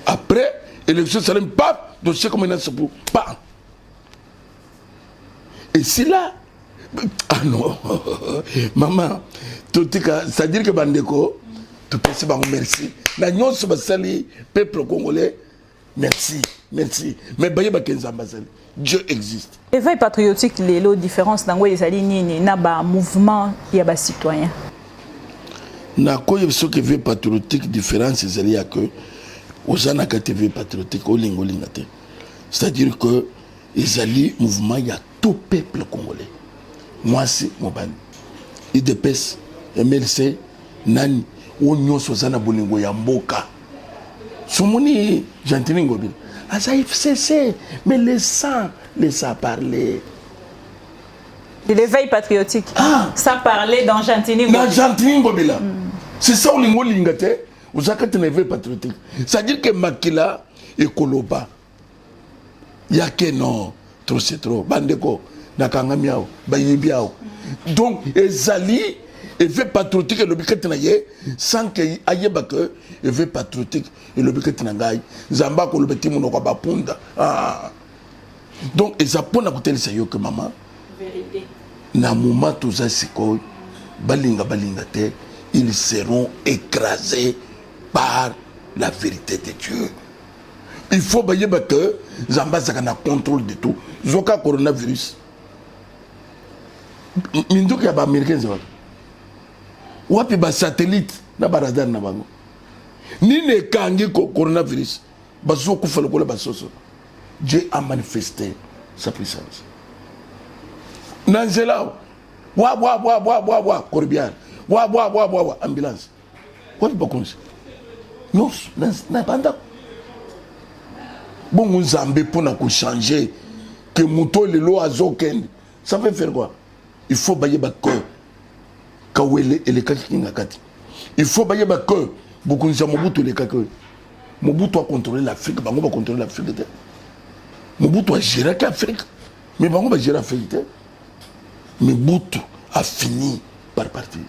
après élection salem pas dossier comme ina sapo pas et si là ah non maman c'est-à-dire que bandeko tu peux se merci na nyonso basali peuple congolais merci mais baye ba kenza basali Dieu existe. Éveil patriotique lelo différence nango ezali nini na ba mouvement ya ba citoyen na ko yeso que éveil patriotique différence ezali ya que ozana ka TV patriotique olingolinga te c'est-à-dire que ezali mouvement ya tout peuple congolais mwasi mobali IDPS MLC nani onyo sozana bolingo ya mboka somoni Gentini Ngobila asa FCC mais laisse parler de l'éveil patriotique ça parlait dans Gentini Ngobila na Gentini Ngobila c'est ça olingo lingate ozaka te éveil patriotique ça veut dire que makila ekoloba yake non trop c'est trop bandeko nakanga miao bayibiao donc ezali éveil patriotique et l'obéissance naie sans que ayeba que éveil patriotique et l'obéissance nangai zamba ko lobeti muno kwa bapunda donc ezapona kotelisa yo que maman vérité na moment toza sikoy balinga te ils seront écrasés par la vérité de Dieu. Il faut bayeba que zamba zakana contrôle de tout zoka coronavirus minduki ya ba américains zwa wapi ba satellite na ba radar na bango nini kangi coronavirus bazo kufala kola basoso. Dieu a manifesté sa puissance nanzela wa corbière wa ambulance wapi bakonzi nos na banda bon nzambe pona ko changer que muto lelo azokende ça veut faire quoi? Il faut bailler ba que kawele et les kakinga kati. Il faut bailler ba que beaucoup de Mobutu les kake. Mobutu a contrôlé l'Afrique, bango va contrôler l'Afrique. Mobutu a géré l'Afrique, mais bango va gérer l'Afrique. Mobutu a fini par partir.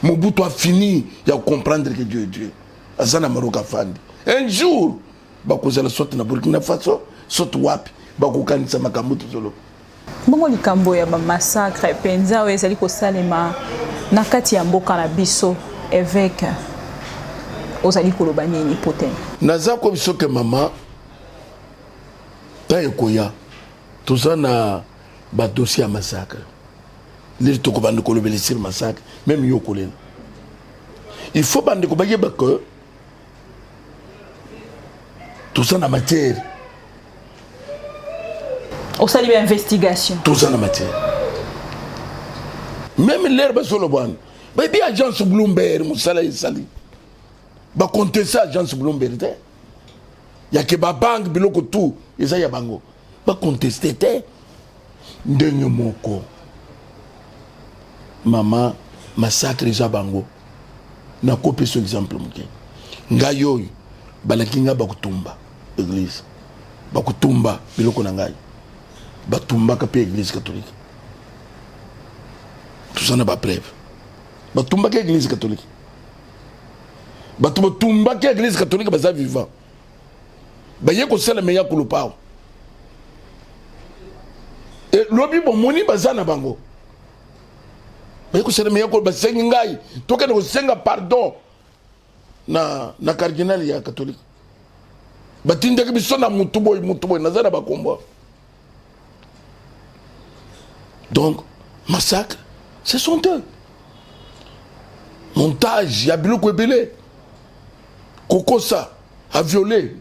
Mobutu a fini de comprendre que Dieu est Dieu. Azana Maroka Fandi. Un jour, bakozala sorte na Burkina Faso, sorte wapi, bakokanisa makambo tozolo. Bongo likambo ya ba massacre penza ezali ko salema na kati ya mboka na biso évêque ozali koloba nini poten naza ko biso ke mama ta ekoya tozana ba dossier ya massacre les to ko bande ko lobeli sur massacre même yo kolela il faut bande ko bayeba que tozana matière au salut d'investigation. Tout ça en matière. Même l'herbe sur le bon. Baby agence Bloomberg, Moussala et Sali. Ba contester agence Bloomberg. Il y a que ba banque biloko tout, et ça y a bango. Ba contester te. Ndenge moko. Maman massacre za bango. Na copie ce exemple muke. Ngayoy balakinga bakutumba église. Bakutumba biloko na ngai. Batumba ka église catholique. Tout ça n'a pas preuve. Batumba ka église catholique. Batumba ka église catholique baza vivant. Baye ko sala meya ko lopao. Et lobi bon moni baza na bango. Baye ko sala meya ko basengi ngai. Toka ko senga pardon na cardinal ya catholique. Batinda ke biso na mutuboy nazana bakomba. Donc, massacre, ce sont eux. Montage, il y a Biloko Ebele. Kokosa a violé.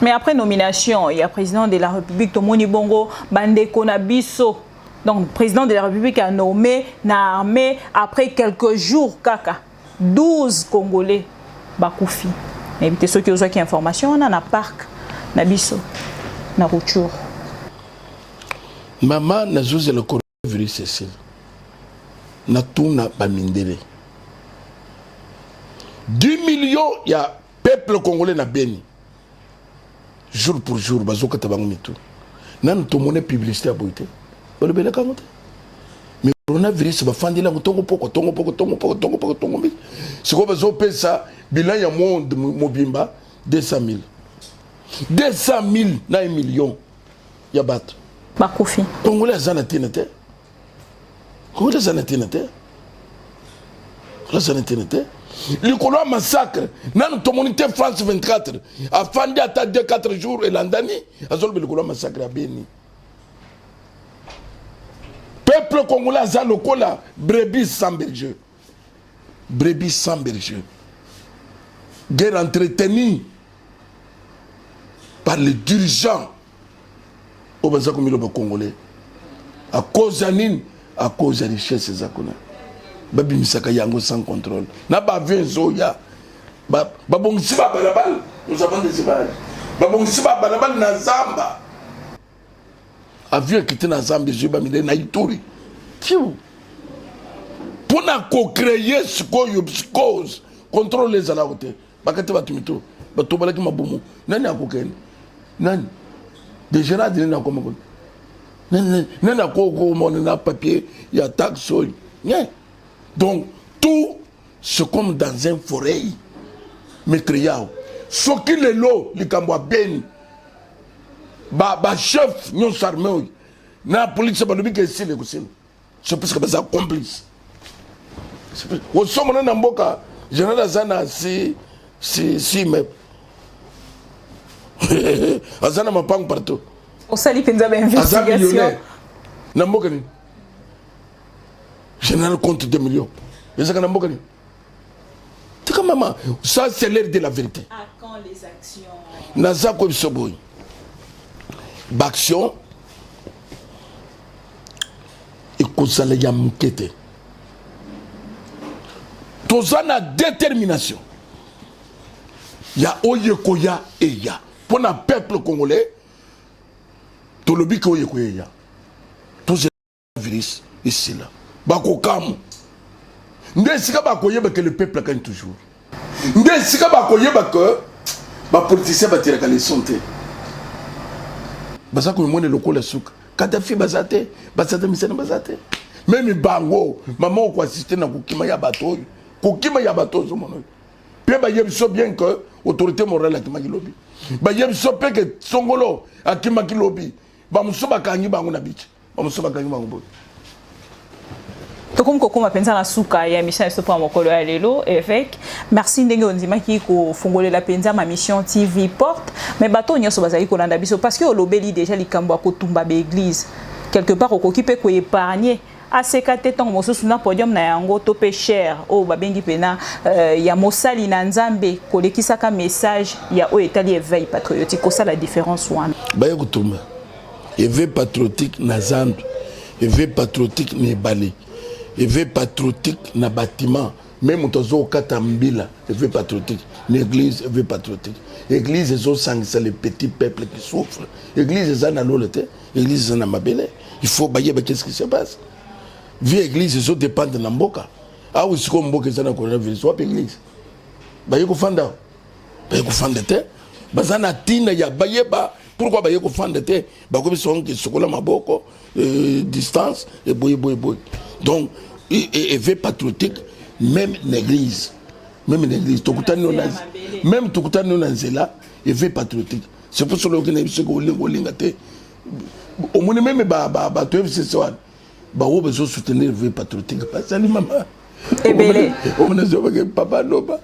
Mais après nomination, il y a président de la République, Tomoni Bongo, Bande Konabiso. Donc, président de la République a nommé, n'a armé, après quelques jours, Kaka, 12 Congolais, Bakoufi. Évitez ceux qui ont qui information, on a un parc, Nabiso, Naruchur. Maman n'a joué le coronavirus, Cécile. na tuna bamindele 10 millions ya peuple congolais na Beni jour pour jour bazoka tabango mitu nanu tomone publicité ya boite balobele kango te mais coronavirus bafandi la tongo poko mi siko bazopesa bilan ya monde mobimba 200 000 na 1 million ya bato bakufi congolais azana tina te congolais azana tina te likolo ya massacre nanu tomoni te France 24 afandi ata 2-4 jours elandani azoloba likolo ya massacre ya Beni. Peuple congolais aza lokola brebis sans berger. Brebis sans berger. Guerre entretenue par les dirigeants au Baza Komilo congolais. À cause de nini, à cause de la richesse zakona. Babi misaka yango sans contrôle. Na ba avion zoya. Ba bongisi ba balabal. Nous avons des images. Ba bongisi ba balabal na Zamba. Avion qui était dans Zambie, je vais me na Ituri. Pour co-créer ce qu'on cause, contrôle les alaotes. Bakate batumito, batobala ki mabumu. Nani akokene? Nani? Des gérants de na comme nani akoko mon na papier, il y a taxe. Donc tout c'est comme dans un forêt. Mais créao. Ce qui le lot, les Kamwa Ben. Ba chef nyon sarmé na police ba lobi ke sile ko sile c'est parce que ba complice au somo na mboka général Azana si mais Azana mapang partout au sali penza ba investigation na mboka ni général compte 2 millions ezaka na mboka ni tika mama ça c'est l'heure de la vérité à quand les actions na za ko bisoboy Baction et kozala ya mukete tozana détermination ya oyekoya eya pour na peuple congolais tolobi ko oyekoya ya tous virus ici là bakokamu ndesika bakoyeba que le peuple gagne toujours ndesika bakoyeba que ba politicien batiraka les santé baza ko mone lokola suka Kadhafi bazate bazate misana bazate même bango maman ko assister na kokima ya bato zo mono pe ba yebso bien que autorité morale akima kilobi ba yebso pe que songolo akima kilobi ba musoba kanyi bango na bichi ba musoba kanyi bango bo tokom kokoma penza na suka ya mission ya sopa mokolo ya lelo évêque merci ndenge ondima ki ko fongolela penza ma mission TV porte mais bato nyoso bazali ko landa biso parce que olobeli déjà likambo ko tumba be église quelque part okoki pe ko épargner asekate tango mosusu na podium na yango to pe cher o babengi pena ya mosali na nzambe kolekisaka message ya o etali éveil patriotique ko ça la différence wana baye kutumba éveil patriotique na zandu éveil patriotique ne balé éveil patriotique na bâtiment même tozo katambila éveil patriotique l'église éveil patriotique église ezo sangisa les petits peuples qui souffrent église ezana lolete église ezana mabele il faut bayer qu'est-ce qui se passe vie église ezo dépendre na mboka ah oui siko mboka ezana coronavirus wa église bayer ko fanda te bazana tina ya bayeba pourquoi bayer ko fanda te ba ko biso ngi sokola maboko distance et boy donc éveil patriotique même l'église même tokutani na nzela éveil patriotique c'est pour cela que na biso ko linga te au moins même ba to FCC wa ba wo bezo soutenir éveil patriotique parce que mama ebele on a zo que papa loba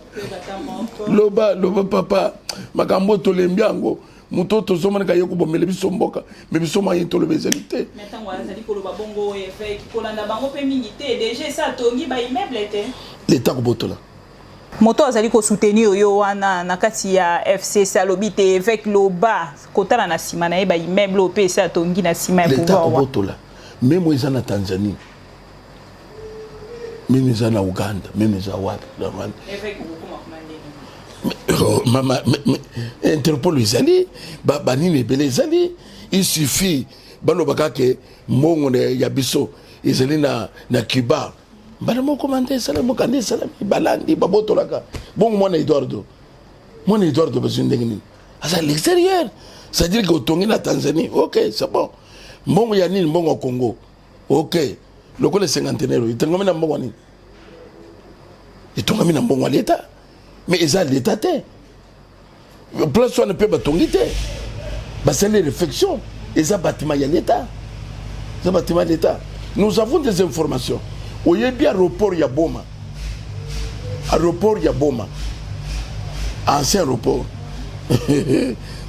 papa makambo to lembiango mutoto zomana ka yeko bomele biso mboka mais biso ma yito le bezalité maintenant azali ko loba bongo évêque kolanda bango pe minité déjà ça tongi ba immeuble te l'état ko botola moto azali ko soutenir yo wana na kati ya FCC alobite évêque loba kotala na sima na ye ba immeuble op ça tongi na sima ya pouvoir l'état ko botola même ils en Tanzanie même ils en Ouganda même ils en wapi évêque Maman, Interpol les alliés, Banine les alliés, il suffit, Balobaka que mon yabiso, ils allaient na Cuba, bala mo commandé salam mo kandé salam balandi babotolaka bon mon Eduardo besoin d'engini à l'extérieur c'est-à-dire que otongi na Tanzanie OK c'est bon mbongo ya nini mbongo au Congo OK lokole cinquantenaire itangami na mbongo nini itongami na mbongo l'état mais eza l'état te place on ne peut batongi te c'est les réflexions eza bâtiment ya l'état eza bâtiment ya l'état nous avons des informations oyebi aéroport ya Boma ancien aéroport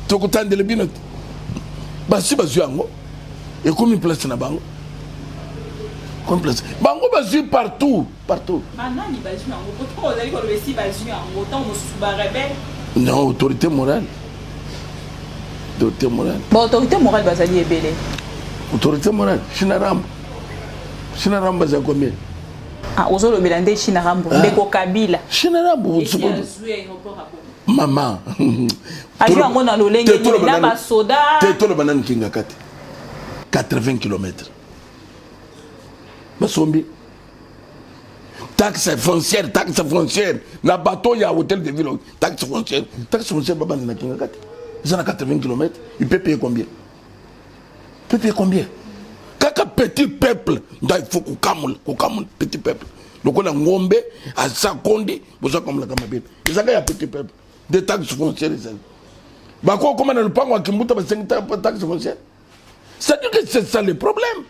tokutandele bino basi bazwi yango ekomi place na bango complexe bango bazwi partout manani bazwi yango pourquoi ozali ko lobesi bazwi yango tant mosusu ba rebelle non autorité morale bon autorité morale bazali ebele autorité morale Chinarambo bazali combien ozolobela nde Chinarambo ndeko Kabila Chinarambo maman azwi yango na lolenge na basoda te tolo banani kinga kati 80 km basombi taxe foncière na bateau ya hôtel de ville taxe foncière baba na kinga kati ils ont 80 km il peut payer combien kaka petit peuple il faut kukamul petit peuple donc on a ngombe à Sakondi besoin comme la kamabé ils ont ya petit peuple des taxes foncières bako comme na lupango akimbuta ba 5 taxes foncières c'est-à-dire que c'est ça le problème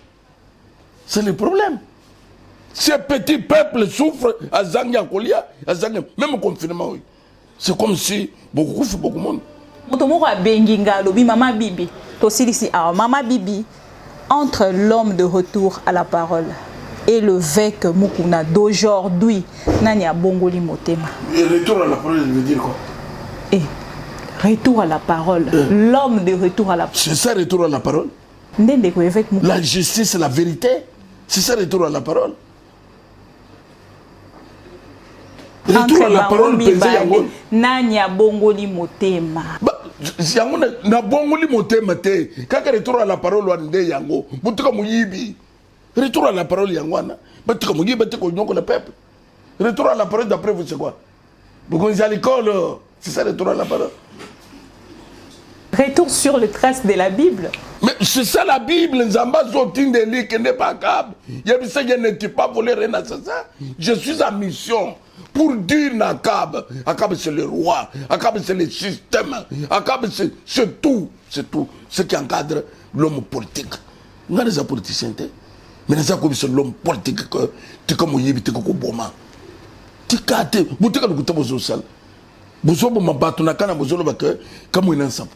ces petits peuples souffrent à Zanga Kolia à Zanga même confinement c'est comme si beaucoup de monde moto a benginga lobi mama bibi to silisi mama bibi entre l'homme de retour à la parole et le vec mukuna d'aujourd'hui nani a bongoli motema et retour à la parole veut dire quoi retour à la parole l'homme de retour à la parole c'est ça retour à la parole ndende ko évêque mukuna la justice la vérité c'est ça retour à la parole retour à la parole penser yango nani a bongoli motema yango na bongoli motema te kaka retour à la parole wande yango butuka muyibi retour à la parole yango na butuka muyibi batiko nyoko le peuple retour à la parole d'après vous c'est quoi beaucoup à l'école c'est ça retour à la parole retour sur les traces de la Bible mais c'est ça la Bible nzamba zotinde li kende pas câble yebisa je ne t'ai pas volé rien à ça je suis en mission pour dire Akab c'est le roi, Akab c'est le système, Akab c'est tout ce qui encadre l'homme politique. Nous avons des politiciens, mais nous avons l'homme politique que tu es comme Oyebi, tu es comme Boma. Tu es comme vous êtes comme Bozosal. Bozobo ma battu na kana bozolo bake comme une ensemble.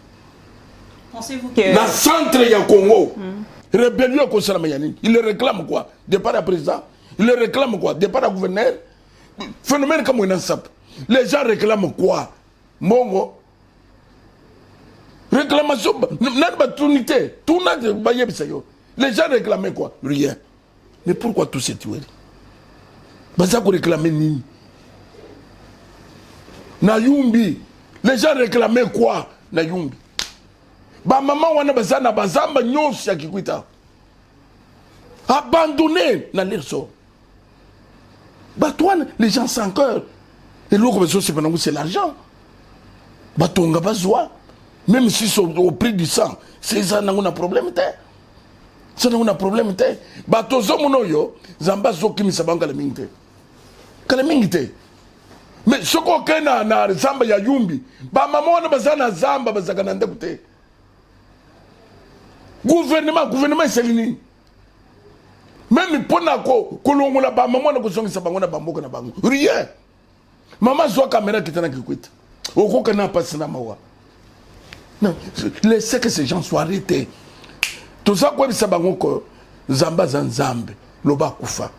Pensez-vous que dans le centre du Congo, rébellion contre la Mayani, il réclame quoi? Départ à président, il réclame quoi? Départ à gouverneur. Phénomène comme un ensemble. Les gens réclament quoi? Mongo. Réclamation. Les gens réclamaient quoi? Rien. Mais pourquoi tout c'est tué? Baza ko réclamer nini? Na Yumbi. Les gens réclamaient quoi? Na Yumbi. Ba maman wana bazana bazamba nyonso ya Kikwita. Abandonné na leur sort. Batouane, les gens sans cœur. Et l'autre c'est l'argent. Batonga bazoa. Même si c'est au prix du sang, c'est ça n'a un problème. Ça n'a un problème. Batozo monoyo, zamba zo kimi sabanga la mingte. Kala mingte. Mais ce qu'on a na zamba ya Yumbi, ba maman na bazana zamba bazagana ndekute. Gouvernement c'est lini. Même pour na kolongola ba maman na kozongisa bango na bamboka na bango rien maman zo caméra kitana Kikwita okoka na passe na mawa non laissez que ces gens soient arrêtés tout ça quoi bisa bango ko zamba zanzambe loba kufa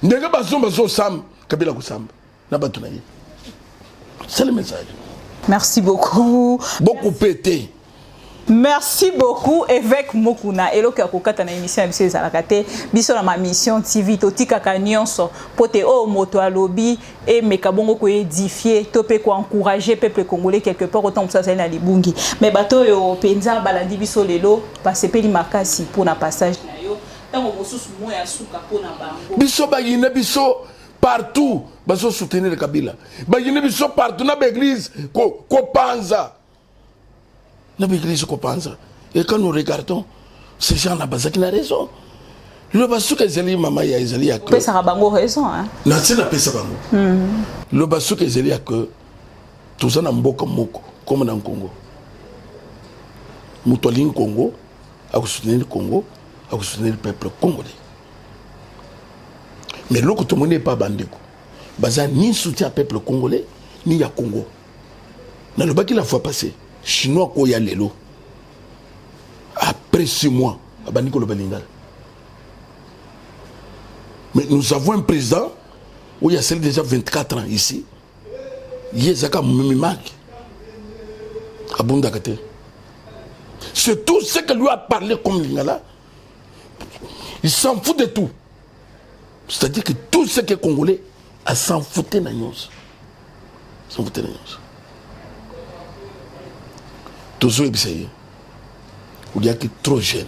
ndenge bazomba zo sam kabila kusamba na batu na ye c'est le message merci beaucoup pété. Merci beaucoup évêque Mukuna et loka kokata na émission ya biso ezalaka te biso na ma mission TV totika ka nyonso pote o moto alobi et mekabongo ko édifier to pe ko encourager peuple congolais quelque part autant ça na libungi mais bato yo penza balandi biso lelo pasepeli makasi pour na passage na yo tango mosusu moya suka pona bango biso bayine biso partout bazo soutenir Kabila bayine biso partout na l'église ko panza na l'église ko panza et quand nous regardons ces gens là bazaki na raison le basuka ezali mama ya ezali ya que pesa bango raison hein na c'est la pesa bango le basuka ezali ya que tous na mboka moko comme dans Congo mutoline Congo à soutenir le Congo à soutenir le peuple congolais. Mais l'autre tout le monde n'est pas bandeko. Baza ni soutien au peuple congolais ni à Congo. Dans le bas qui la fois passée, chinois ko ya lelo. Après 6 mois, abandiko le balingal. Mais nous avons un président où il y a celle déjà 24 ans ici. Yezaka Mimimak. Abundakate. C'est tout ce que lui a parlé comme Lingala. Il s'en fout de tout. C'est-à-dire que tout ce qui est congolais a s'en foutu de nous. S'en foutu de nous. Tous ceux qui sont il y a qui trop jeune.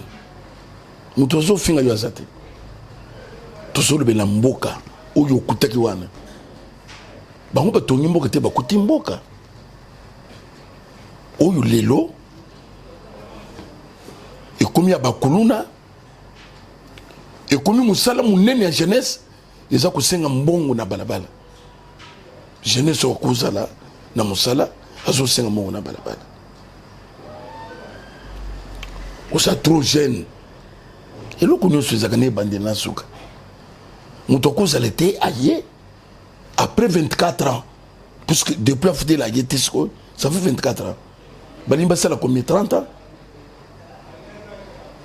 Nous tous ceux qui sont azate. Tous ceux qui sont mboka ou yo kutaki wana. Bango ba tongi mboka te ba kuti mboka. Oyo lelo et comme il y a bakuluna et comme musala munene ya jeunesse eza kusenga mbongo na balabala jeunesse okuzala na musala azo senga mbongo na balabala osa trop jeune et le kunyo sezaka ne bande na suka muto kozala te aye après 24 ans puisque depuis la fête de la Yetisco ça fait 24 ans balimba sala combien 30 ans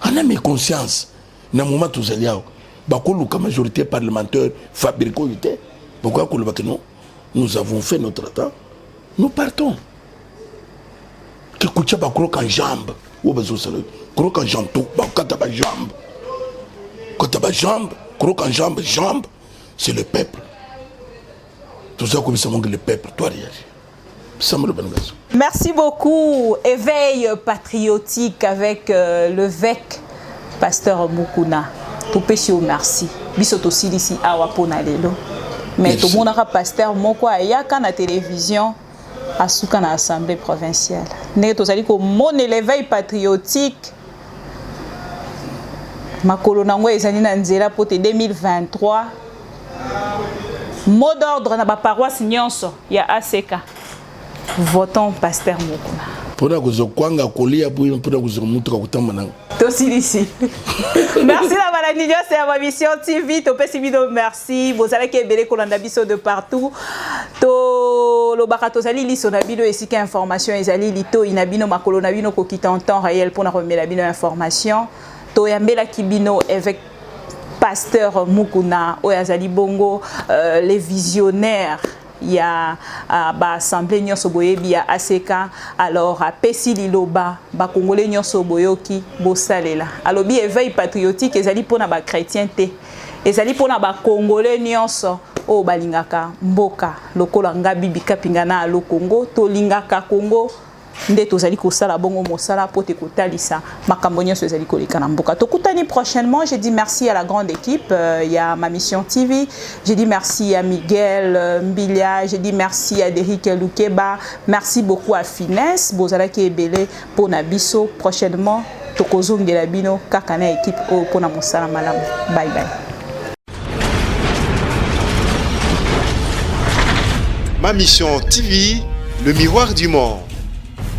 on a mes conscience na moment tous les liens bakoluka majorité parlementaire fabriquée était pourquoi koluka que non nous avons fait notre temps nous partons que kucha bakoloka en jambe ou bazo sala koloka en jambe tout bakata ba jambe kota ba jambe koloka en jambe c'est le peuple tout ça comme ça manque le peuple toi réagis. Merci beaucoup. Éveil patriotique avec l'évêque Pasteur Mukuna. Topesio merci. Bisoto silisi awa pona lelo. Mais tout le monde a pasteur moko ayaka na télévision asuka na assemblée provinciale. Ne tozali ko mon l'éveil patriotique. Makolo nango ezali na nzela pote 2023. Mot d'ordre na ba paroisse nyonso ya ACK. Votons Pasteur Mukuna. Pona kuzokwanga kolia pour pona kuzomutuka kutamba nango. Tosili. Merci la maladie, c'est ma mission TV. Topesi bido merci. Vous savez que belé kolanda biso de partout. To lo bakato zali li sona bido esika information ezali lito inabino makolo na bino ko kita en temps réel pour na remettre bino information. To yambela kibino avec Pasteur Mukuna oyazali bongo les visionnaires. Il y a l'Assemblée nyonso boyebi ya ACK alors apesi liloba ba congolais nyonso boyoki bosalela alobi éveil patriotique ezali pona ba chrétien te ezali pona ba congolais nyonso o balingaka mboka lokola ngabi bikapinga na lo Congo to lingaka Congo nde tozali kosala bongo mosala pote kotalisa makambo nyonso ezali koleka na mboka tokutani prochainement. Je dis merci à la grande équipe il y a ma mission TV, je dis merci à Miguel Mbilia, je dis merci à Derrick Lukeba, merci beaucoup à Finesse bozala ki ebele pona biso prochainement tokozongela bino kaka na équipe o pona mosala malamu. Bye bye. Ma mission TV, le miroir du monde.